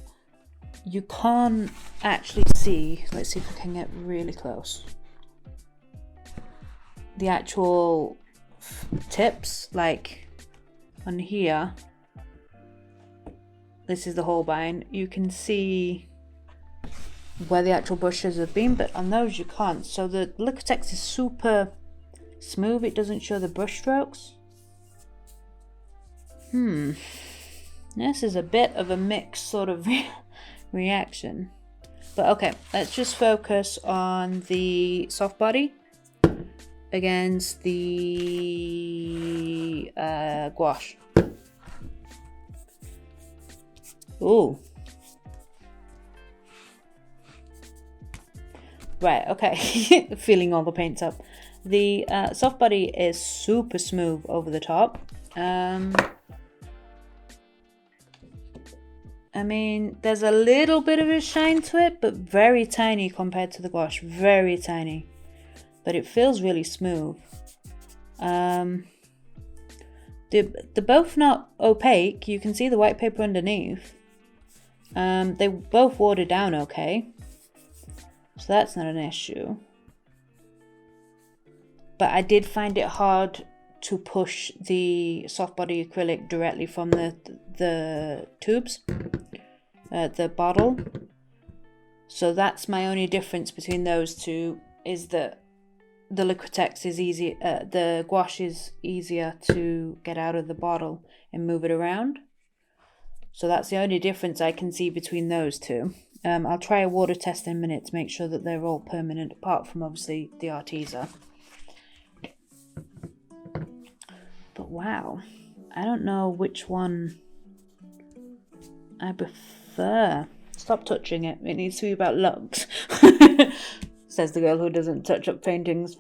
you can't actually see, let's see if I can get really close, the actual tips, like on here, this is the Holbein, you can see where the actual brushes have been, but on those you can't. So the Liquitex is super smooth, it doesn't show the brush strokes. This is a bit of a mixed sort of reaction. But okay, let's just focus on the soft body against the gouache. Ooh. Right, okay. Feeling all the paints up. The soft body is super smooth over the top. I mean, there's a little bit of a shine to it, but very tiny compared to the gouache. Very tiny. But it feels really smooth. They're both not opaque. You can see the white paper underneath. They both water down okay. So that's not an issue. But I did find it hard to push the soft body acrylic directly from the tubes, the bottle. So that's my only difference between those two, is that the Liquitex is easy, the gouache is easier to get out of the bottle and move it around. So that's the only difference I can see between those two. I'll try a water test in a minute to make sure that they're all permanent, apart from obviously the Arteza. But wow, I don't know which one I prefer. Stop touching it. It needs to be about looks. Says the girl who doesn't touch up paintings.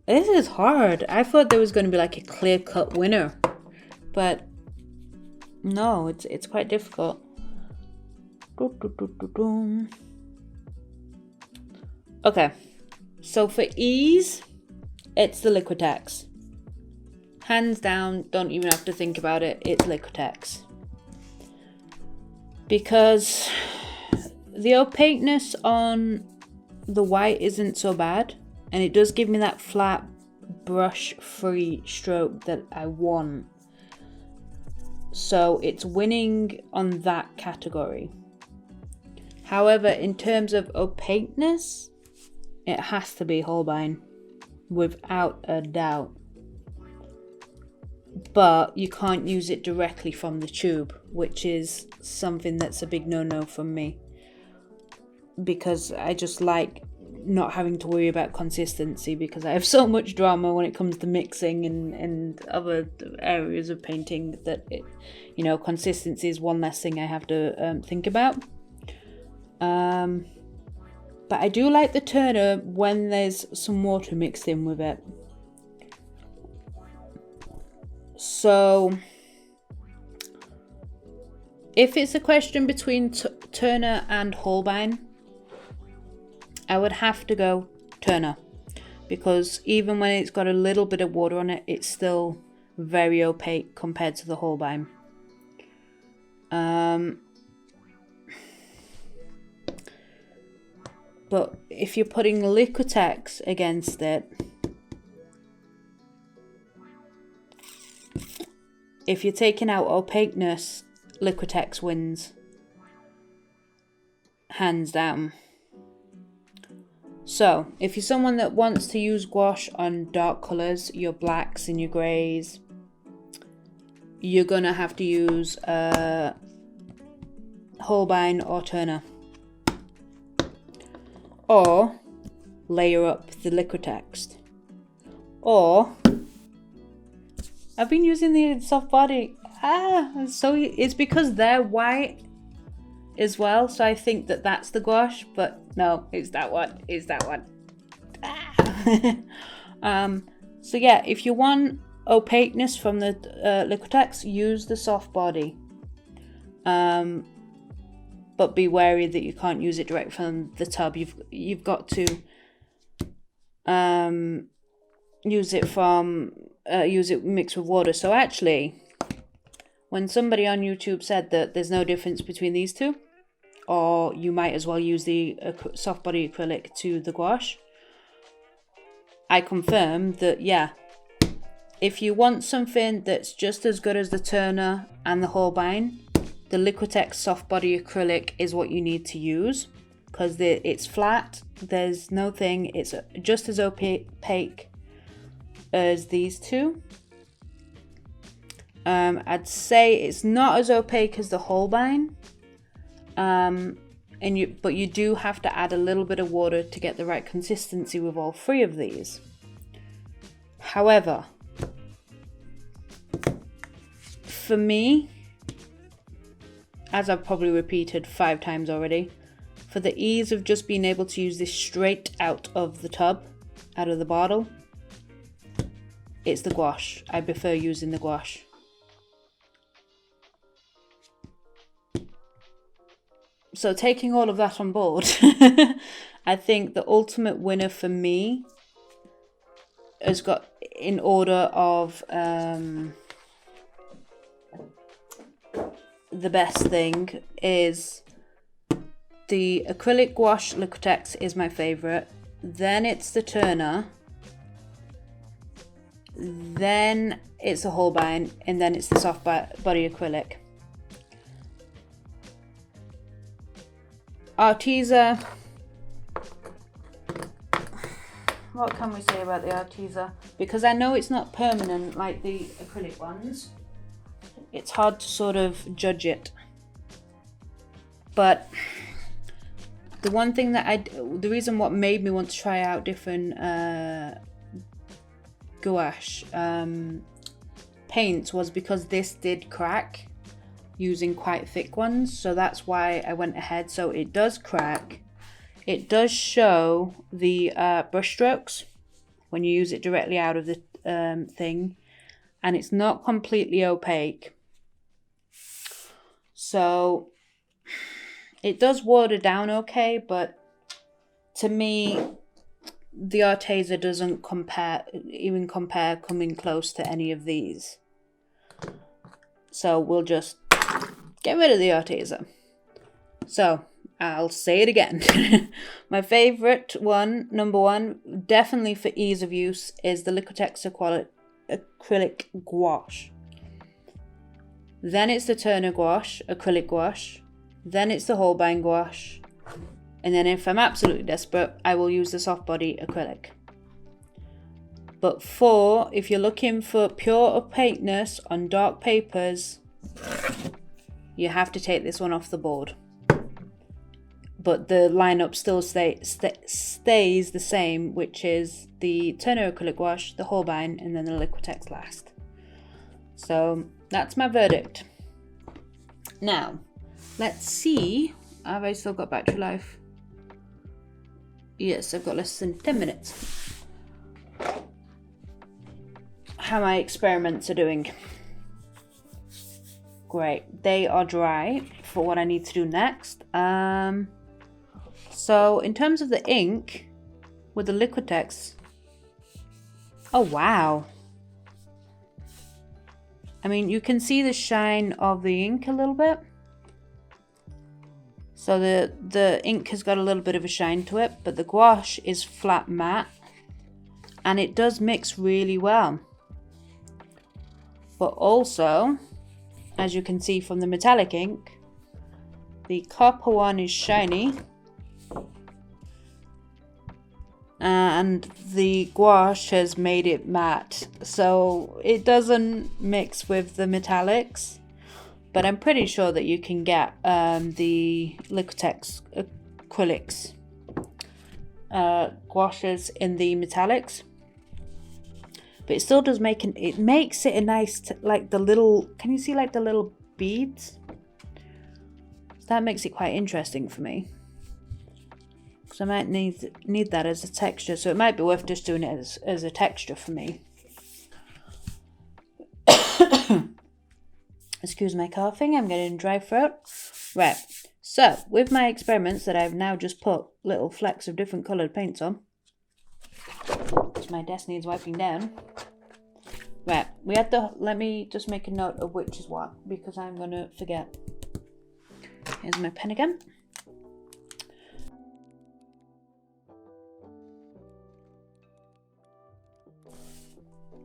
This is hard. I thought there was going to be like a clear-cut winner, but no, it's quite difficult. Okay, so for ease, it's the Liquitex. Hands down, don't even have to think about it, it's Liquitex. Because the opaqueness on the white isn't so bad, and it does give me that flat brush-free stroke that I want. So it's winning on that category. However, in terms of opaqueness, it has to be Holbein, without a doubt. But you can't use it directly from the tube, which is something that's a big no-no from me. Because I just like not having to worry about consistency, because I have so much drama when it comes to mixing and other areas of painting that, consistency is one less thing I have to think about. But I do like the turner when there's some water mixed in with it. So if it's a question between turner and Holbein, I would have to go Turner, because even when it's got a little bit of water on it, it's still very opaque compared to the Holbein. But if you're putting Liquitex against it, if you're taking out opaqueness, Liquitex wins. Hands down. So, if you're someone that wants to use gouache on dark colours, your blacks and your greys, you're gonna have to use Holbein or Turner. Or layer up the Liquitex. Or I've been using the soft body. So it's because they're white as well, so I think that that's the gouache, but no, it's that one. It's that one. So yeah, if you want opaqueness from the Liquitex, use the soft body. But be wary that you can't use it direct from the tub. You've got to use it mixed with water. So actually, when somebody on YouTube said that there's no difference between these two, or you might as well use the soft body acrylic to the gouache, I confirmed that, yeah, if you want something that's just as good as the Turner and the Holbein, the Liquitex soft body acrylic is what you need to use, because it's flat, there's no thing, it's just as opaque as these two. I'd say it's not as opaque as the Holbein, but you do have to add a little bit of water to get the right consistency with all three of these. However, for me, as I've probably repeated 5 times already, for the ease of just being able to use this straight out of the tub, out of the bottle, it's the gouache. I prefer using the gouache. So taking all of that on board, I think the ultimate winner for me has got, in order of the best thing, is the acrylic gouache Liquitex is my favourite. Then it's the Turner. Then it's the Holbein, and then it's the soft body acrylic. Arteza. What can we say about the Arteza? Because I know it's not permanent like the acrylic ones, it's hard to sort of judge it. But the one thing that the reason what made me want to try out different gouache paints was because this did crack using quite thick ones, so that's why I went ahead. So it does crack, it does show the brush strokes when you use it directly out of the thing, and it's not completely opaque, so it does water down okay. But to me, the Arteza doesn't compare coming close to any of these, so we'll just get rid of the Arteza. So I'll say it again. My favourite one, number one, definitely for ease of use, is the Liquitex acrylic gouache. Then it's the Turner gouache, acrylic gouache. Then it's the Holbein gouache. And then if I'm absolutely desperate, I will use the soft body acrylic. But if you're looking for pure opaqueness on dark papers, you have to take this one off the board. But the lineup still stays the same, which is the Turner acrylic gouache, the Holbein, and then the Liquitex last. So that's my verdict. Now, let's see. Have I still got battery life? Yes, I've got less than 10 minutes. How my experiments are doing. Great. They are dry for what I need to do next. So in terms of the ink with the Liquitex, oh wow. I mean, you can see the shine of the ink a little bit. So the ink has got a little bit of a shine to it, but the gouache is flat matte and it does mix really well. But also, as you can see from the metallic ink, the copper one is shiny and the gouache has made it matte, so it doesn't mix with the metallics. But I'm pretty sure that you can get the Liquitex acrylics gouaches in the metallics, but it still does it makes it a nice like the little, can you see like the little beads? That makes it quite interesting for me, because I might need that as a texture, so it might be worth just doing it as a texture for me. Excuse my coughing, I'm getting dry throat. Right, so with my experiments that I've now just put little flecks of different coloured paints on, which my desk needs wiping down. Right, let me just make a note of which is what, because I'm going to forget. Here's my pen again.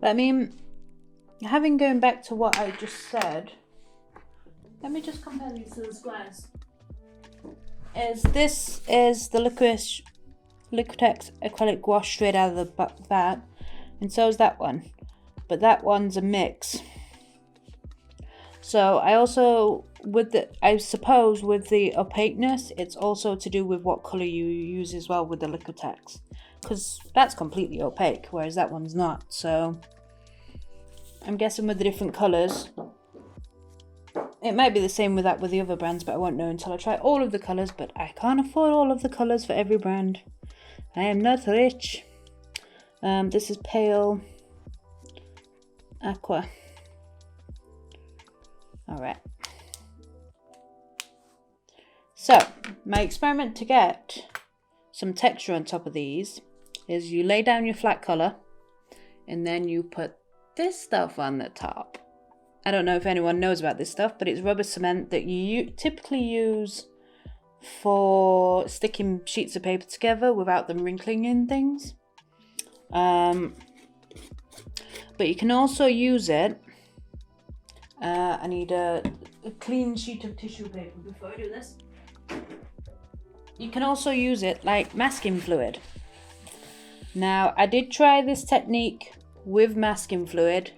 But I mean, going back to what I just said, let me just compare these little squares. This is the Liquitex acrylic gouache straight out of the vat, and so is that one, but that one's a mix. So I also, I suppose with the opaqueness, it's also to do with what colour you use as well with the Liquitex, because that's completely opaque, whereas that one's not. So I'm guessing with the different colours, it might be the same with the other brands, but I won't know until I try all of the colours. But I can't afford all of the colours for every brand. I am not rich. This is pale aqua. Alright. So, my experiment to get some texture on top of these is you lay down your flat colour and then you put this stuff on the top. I don't know if anyone knows about this stuff, but it's rubber cement that you typically use for sticking sheets of paper together without them wrinkling in things. But you can also use it. I need a clean sheet of tissue paper before I do this. You can also use it like masking fluid. Now, I did try this technique with masking fluid,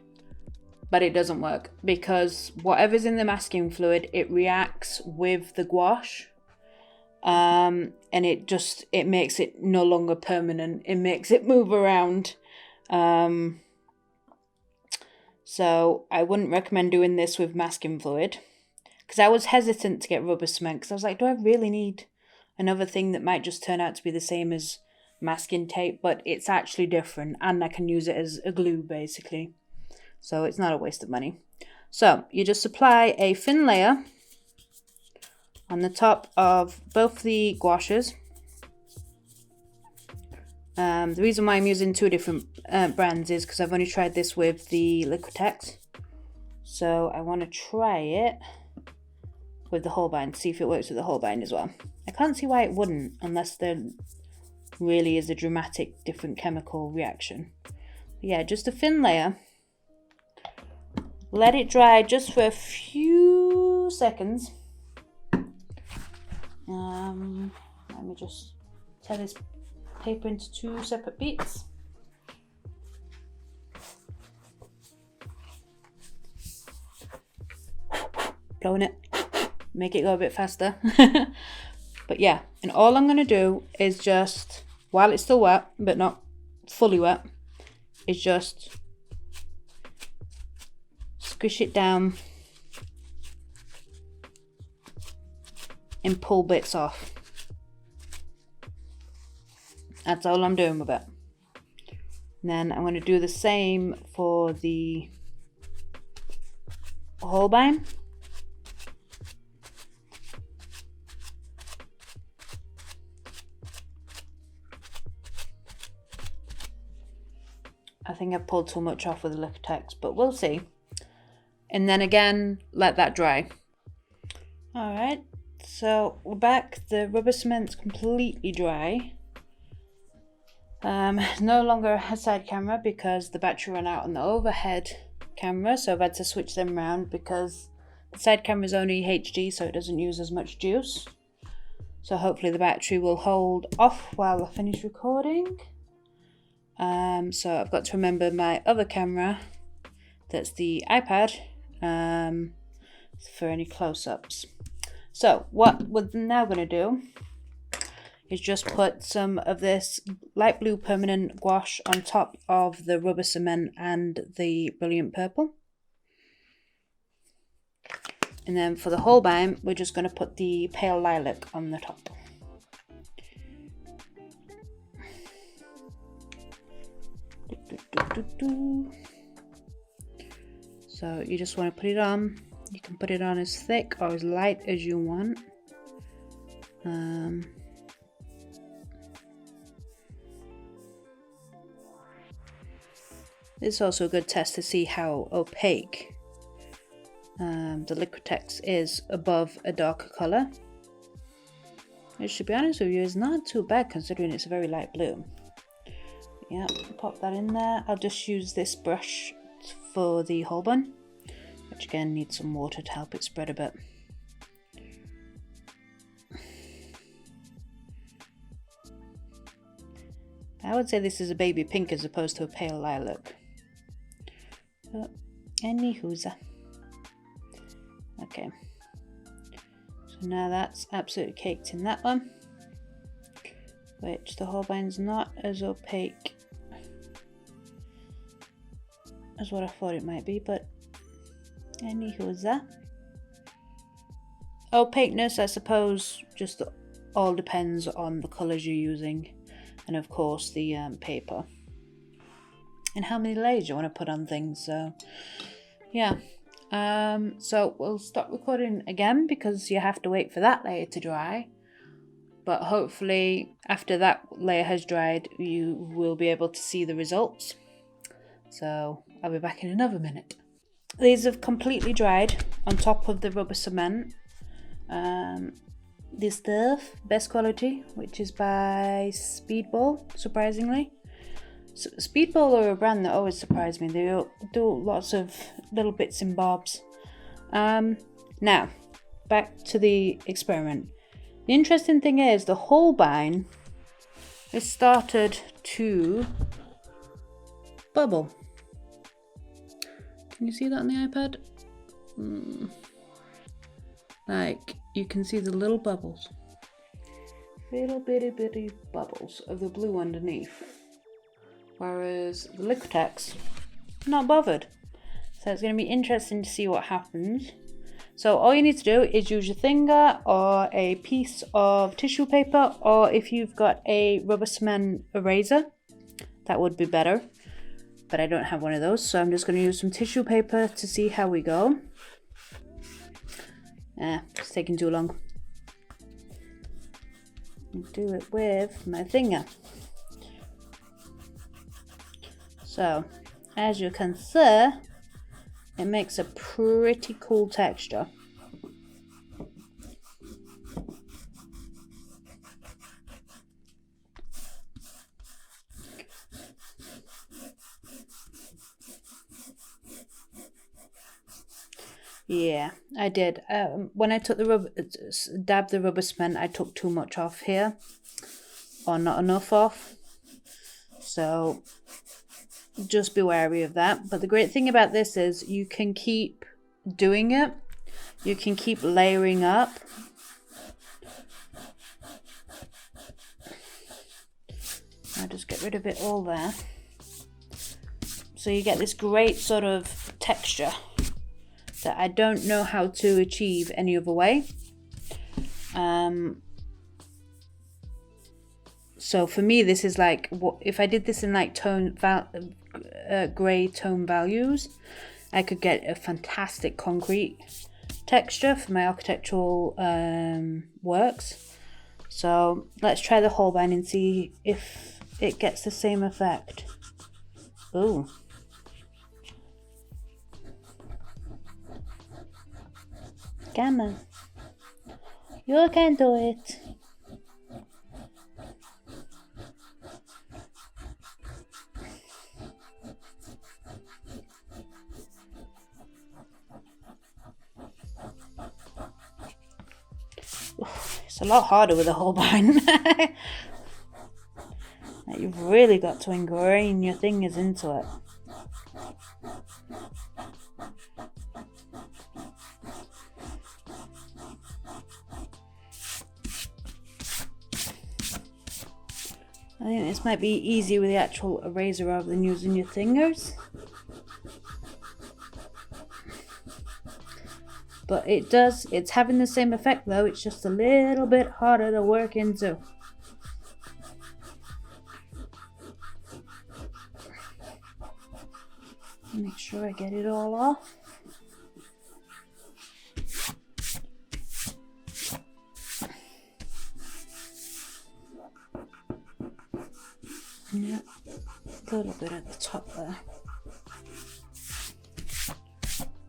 but it doesn't work, because whatever's in the masking fluid, it reacts with the gouache, and it makes it no longer permanent. It makes it move around. So I wouldn't recommend doing this with masking fluid, because I was hesitant to get rubber cement, because I was like, do I really need another thing that might just turn out to be the same as masking tape? But it's actually different, and I can use it as a glue basically. So it's not a waste of money. So you just apply a thin layer on the top of both the gouaches. The reason why I'm using two different brands is because I've only tried this with the Liquitex. So I want to try it with the Holbein, see if it works with the Holbein as well. I can't see why it wouldn't, unless there really is a dramatic different chemical reaction. But yeah, just a thin layer. Let it dry just for a few seconds. Let me just tear this paper into two separate bits. Blowing it, make it go a bit faster. But yeah, and all I'm going to do is just, while it's still wet, but not fully wet, is just squish it down and pull bits off. That's all I'm doing with it. And then I'm going to do the same for the Holbein. I think I've pulled too much off with the Liquitex, but we'll see. And then again, let that dry. Alright, so we're back. The rubber cement's completely dry. No longer a side camera because the battery ran out on the overhead camera, so I've had to switch them around because the side camera is only HD, so it doesn't use as much juice. So hopefully the battery will hold off while I finish recording. So I've got to remember my other camera, that's the iPad, for any close-ups. So what we're now going to do is just put some of this light blue permanent gouache on top of the rubber cement and the brilliant purple. And then for the Holbein, we're just going to put the pale lilac on the top. So you just want to put it on. You can put it on as thick or as light as you want. It's also a good test to see how opaque the Liquitex is above a darker colour. Which, to be honest with you, is not too bad considering it's a very light blue. Yeah, pop that in there. I'll just use this brush for the Holbein, which again needs some water to help it spread a bit. I would say this is a baby pink as opposed to a pale lilac. But anywho's. Okay. So now that's absolutely caked in that one. Which the Holbein's not as opaque as what I thought it might be, but anywho's that. Opaqueness, I suppose, just all depends on the colours you're using, and of course the paper, and how many layers you want to put on things. So yeah, so we'll stop recording again because you have to wait for that layer to dry. But hopefully after that layer has dried, you will be able to see the results. So I'll be back in another minute. These have completely dried on top of the rubber cement. This stuff, best quality, which is by Speedball, surprisingly. Speedball are a brand that always surprise me. They do lots of little bits and bobs. Now, back to the experiment. The interesting thing is the Holbein has started to bubble. Can you see that on the iPad? Like, you can see the little bubbles. Little bitty bubbles of the blue underneath. Whereas the Liquitex, not bothered. So it's going to be interesting to see what happens. So all you need to do is use your finger or a piece of tissue paper, or if you've got a rubber cement eraser, that would be better. But I don't have one of those, so I'm just going to use some tissue paper to see how we go. It's taking too long. I'll do it with my finger. So, as you can see, it makes a pretty cool texture. Yeah, I did. When I took dabbed the rubber cement, I took too much off here, or not enough off. So just be wary of that. But the great thing about this is you can keep doing it. You can keep layering up. I'll just get rid of it all there. So you get this great sort of texture that I don't know how to achieve any other way. So for me, this is like, what if I did this in like grey tone values, I could get a fantastic concrete texture for my architectural works. So let's try the Holbein and see if it gets the same effect. Ooh. Come on. You can do it. It's a lot harder with a Holbein. You've really got to ingrain your fingers into it. I think this might be easier with the actual eraser rather than using your fingers. But it's having the same effect though, it's just a little bit harder to work into. Make sure I get it all off. Yeah, a little bit at the top there.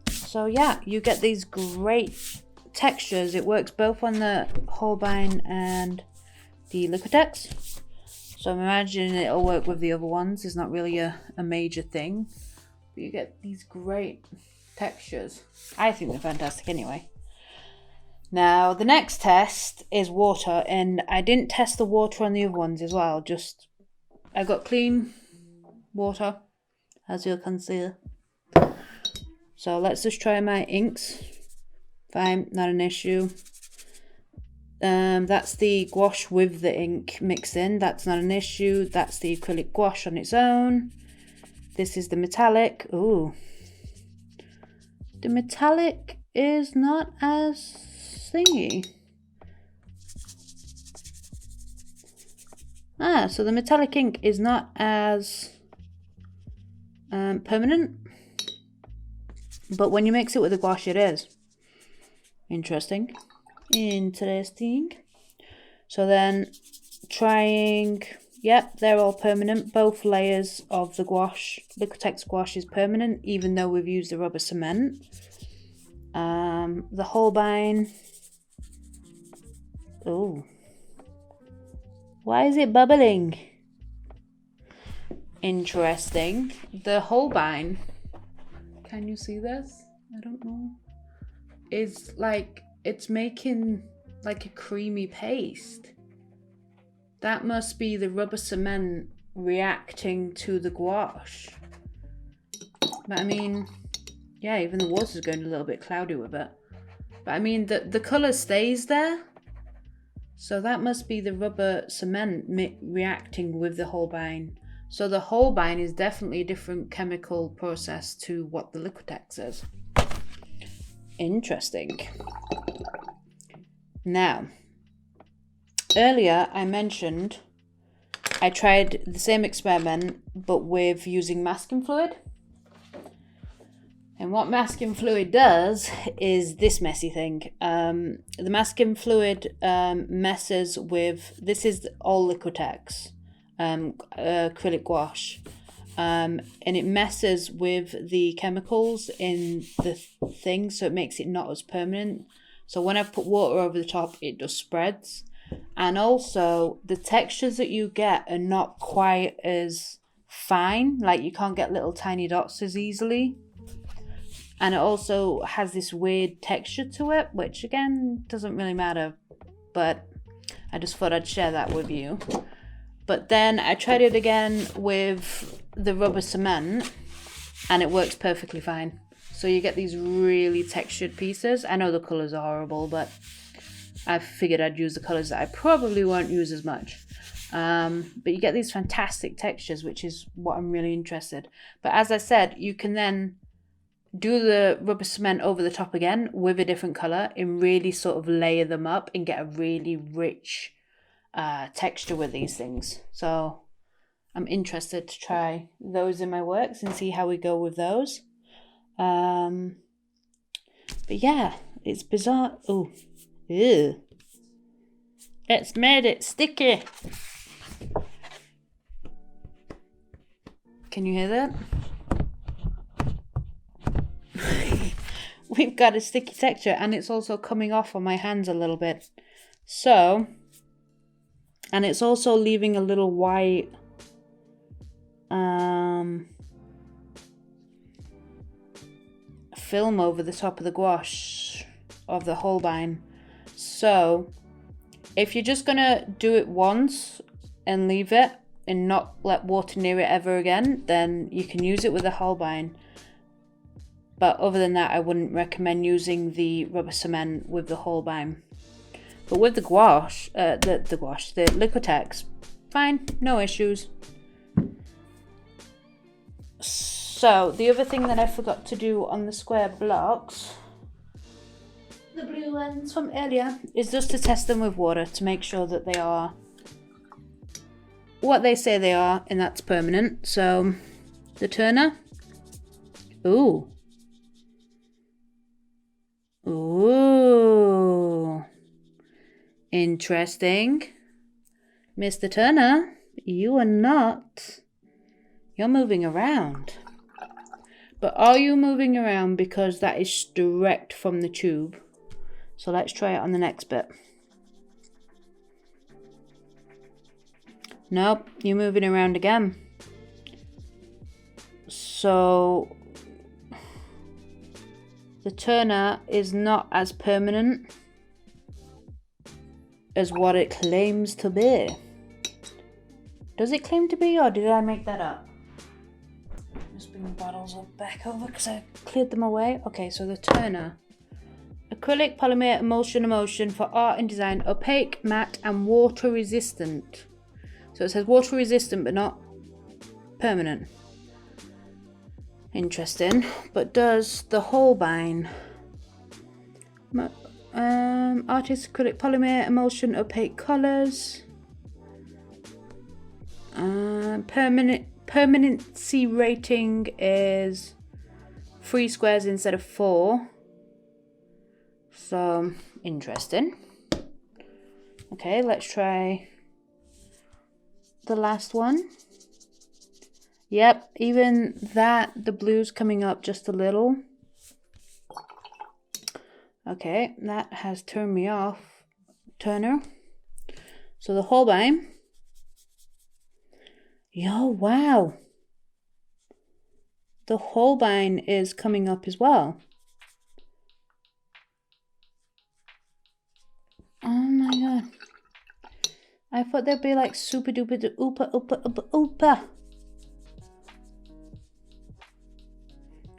So yeah, you get these great textures. It works both on the Holbein and the Liquitex. So I'm imagining it'll work with the other ones. It's not really a major thing. But you get these great textures. I think they're fantastic anyway. Now the next test is water, and I didn't test the water on the other ones as well. Just I got clean water, as you can see. So let's just try my inks. Fine, not an issue. That's the gouache with the ink mixed in. That's not an issue. That's the acrylic gouache on its own. This is the metallic. Ooh. The metallic is not as thingy. Ah, so the metallic ink is not as permanent. But when you mix it with the gouache, it is. Interesting. Interesting. So then trying, yep, they're all permanent. Both layers of the gouache, Liquitex gouache is permanent, even though we've used the rubber cement. The Holbein. Oh. Why is it bubbling? Interesting. The Holbein, can you see this? I don't know. It's like, it's making like a creamy paste. That must be the rubber cement reacting to the gouache. But I mean, yeah, even the water's going a little bit cloudy with it. But I mean, the colour stays there. So that must be the rubber cement reacting with the Holbein. So the Holbein is definitely a different chemical process to what the Liquitex is. Interesting. Now, earlier I mentioned I tried the same experiment but with using masking fluid. And what masking fluid does is this messy thing. The masking fluid messes with, this is all Liquitex, acrylic gouache. And it messes with the chemicals in the thing, so it makes it not as permanent. So when I put water over the top, it just spreads. And also, the textures that you get are not quite as fine. Like, you can't get little tiny dots as easily. And it also has this weird texture to it, which again, doesn't really matter. But I just thought I'd share that with you. But then I tried it again with the rubber cement, and it works perfectly fine. So you get these really textured pieces. I know the colours are horrible, but I figured I'd use the colours that I probably won't use as much. But you get these fantastic textures, which is what I'm really interested. But as I said, you can then do the rubber cement over the top again with a different colour and really sort of layer them up and get a really rich texture with these things. So I'm interested to try those in my works and see how we go with those. But yeah, it's bizarre. Oh, ew. It's made it sticky. Can you hear that? We've got a sticky texture, and it's also coming off on my hands a little bit. So, and it's also leaving a little white film over the top of the gouache of the Holbein. So if you're just gonna do it once and leave it and not let water near it ever again, then you can use it with the Holbein. But other than that, I wouldn't recommend using the rubber cement with the Holbein. But with the gouache, the Liquitex, fine, no issues. So the other thing that I forgot to do on the square blocks, the blue ones from earlier, is just to test them with water to make sure that they are what they say they are, and that's permanent. So the turner, ooh, interesting. Mr. Turner, you're moving around. But are you moving around because that is direct from the tube? So let's try it on the next bit. Nope, you're moving around again. So the turner is not as permanent as what it claims to be. Does it claim to be, or did I make that up? Just bring the bottles back over because I cleared them away. Okay, so the turner. Acrylic, polymer, emulsion for art and design, opaque, matte, and water resistant. So it says water resistant but not permanent. Interesting. But does the Holbein artist acrylic polymer emulsion opaque colors, permanency rating is 3 squares instead of 4. So interesting. Okay, let's try the last one. Yep, even that, the blue's coming up just a little. Okay, that has turned me off. Turner. So the Holbein. Yo, wow. The Holbein is coming up as well. Oh my god. I thought they'd be like super duper oopa.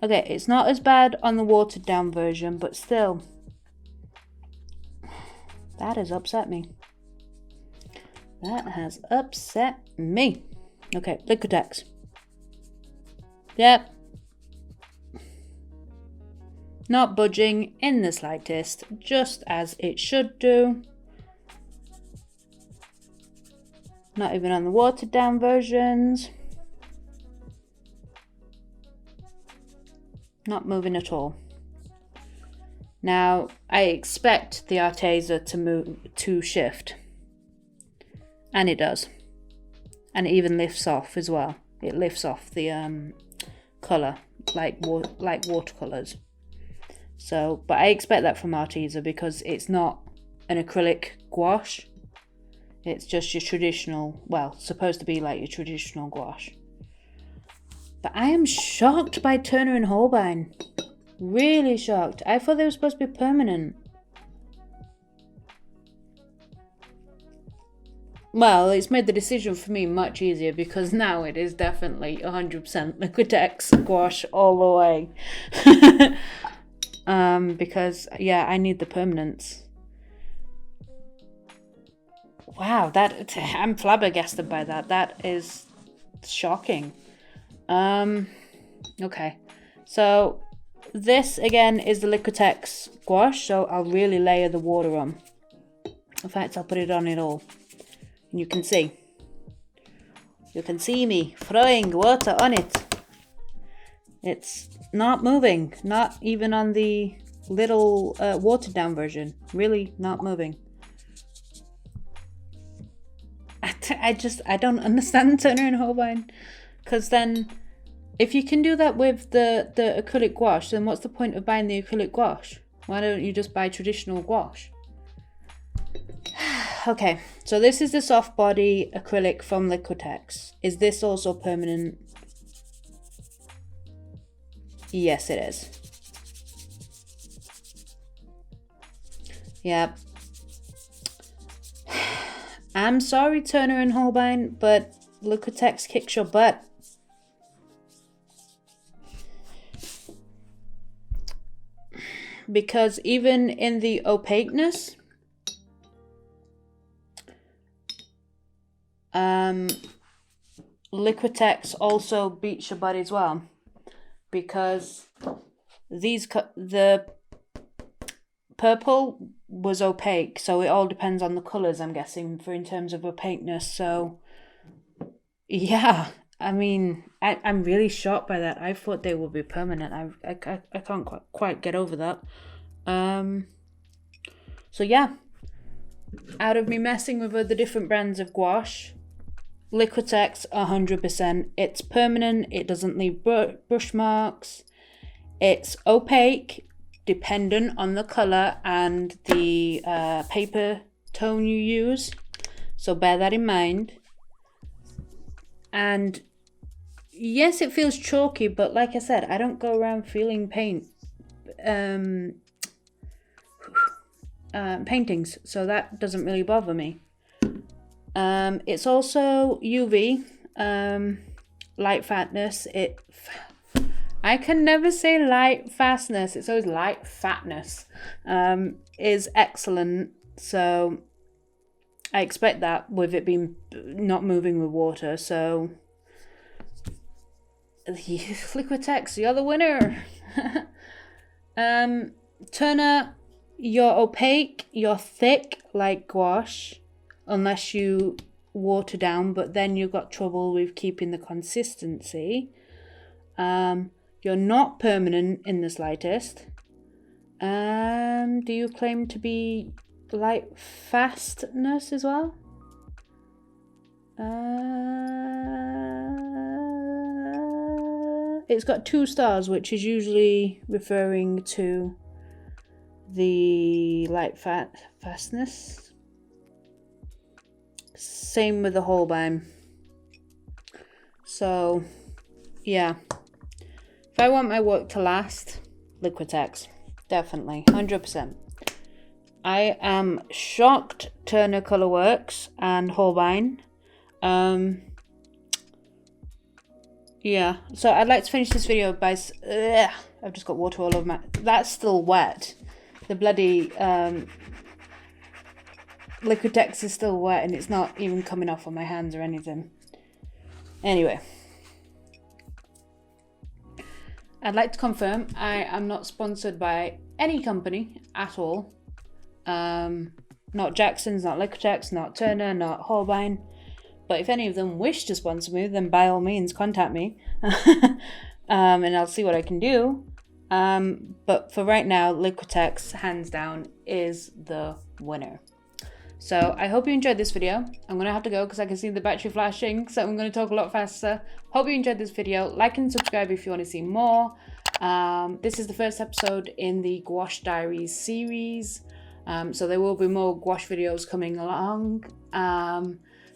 Okay, it's not as bad on the watered down version, but still. That has upset me. That has upset me. Okay, Liquitex. Yep. Not budging in the slightest, just as it should do. Not even on the watered down versions. Not moving at all. Now, I expect the Arteza to shift. And it does. And it even lifts off as well. It lifts off the colour, like watercolours. So, but I expect that from Arteza because it's not an acrylic gouache. It's just your traditional, well, supposed to be like your traditional gouache. But I am shocked by Turner and Holbein. Really shocked. I thought they were supposed to be permanent. Well, it's made the decision for me much easier because now it is definitely 100% Liquitex gouache all the way. Because, yeah, I need the permanence. Wow, I'm flabbergasted by that. That is shocking. Okay, so this again is the Liquitex gouache, so I'll really layer the water on. In fact, I'll put it on it all. And you can see me throwing water on it. It's not moving, not even on the little watered down version. Really not moving. I don't understand Turner and Holbein, because then If you can do that with the acrylic gouache, then what's the point of buying the acrylic gouache? Why don't you just buy traditional gouache? Okay, so this is the soft body acrylic from Liquitex. Is this also permanent? Yes, it is. Yep. I'm sorry, Turner and Holbein, but Liquitex kicks your butt. Because even in the opaqueness, Liquitex also beats your butt as well, because the purple was opaque, so it all depends on the colors, I'm guessing, for in terms of opaqueness. So yeah, I mean, I'm really shocked by that. I thought they would be permanent. I can't quite get over that. So yeah, out of me messing with the different brands of gouache, Liquitex 100%. It's permanent. It doesn't leave brush marks. It's opaque, dependent on the color and the paper tone you use. So bear that in mind. And yes, it feels chalky, but like I said, I don't go around feeling paintings, so that doesn't really bother me. It's also UV, light fatness. I can never say light fastness. It's always light fatness. Is excellent. So I expect that with it being not moving with water. So Liquitex, you're the winner. Turner, you're opaque. You're thick like gouache, unless you water down, but then you've got trouble with keeping the consistency. You're not permanent in the slightest. Do you claim to be light fastness as well? It's got 2 stars, which is usually referring to the light fastness. Same with the Holbein. So yeah, if I want my work to last, Liquitex, definitely, 100%. I am shocked Turner Colorworks and Holbein. Yeah, so I'd like to finish this video by I've just got water all over my, that's still wet. The bloody Liquitex is still wet and it's not even coming off on my hands or anything. Anyway, I'd like to confirm I am not sponsored by any company at all. Not Jackson's, not Liquitex, not Turner, not Holbein. But if any of them wish to sponsor me, then by all means contact me. And I'll see what I can do. But for right now, Liquitex, hands down, is the winner. So I hope you enjoyed this video. I'm going to have to go because I can see the battery flashing, so I'm going to talk a lot faster. Hope you enjoyed this video. Like and subscribe if you want to see more. This is the first episode in the Gouache Diaries series. So there will be more gouache videos coming along.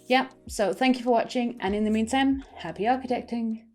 Yeah, so thank you for watching, and in the meantime, happy architecting.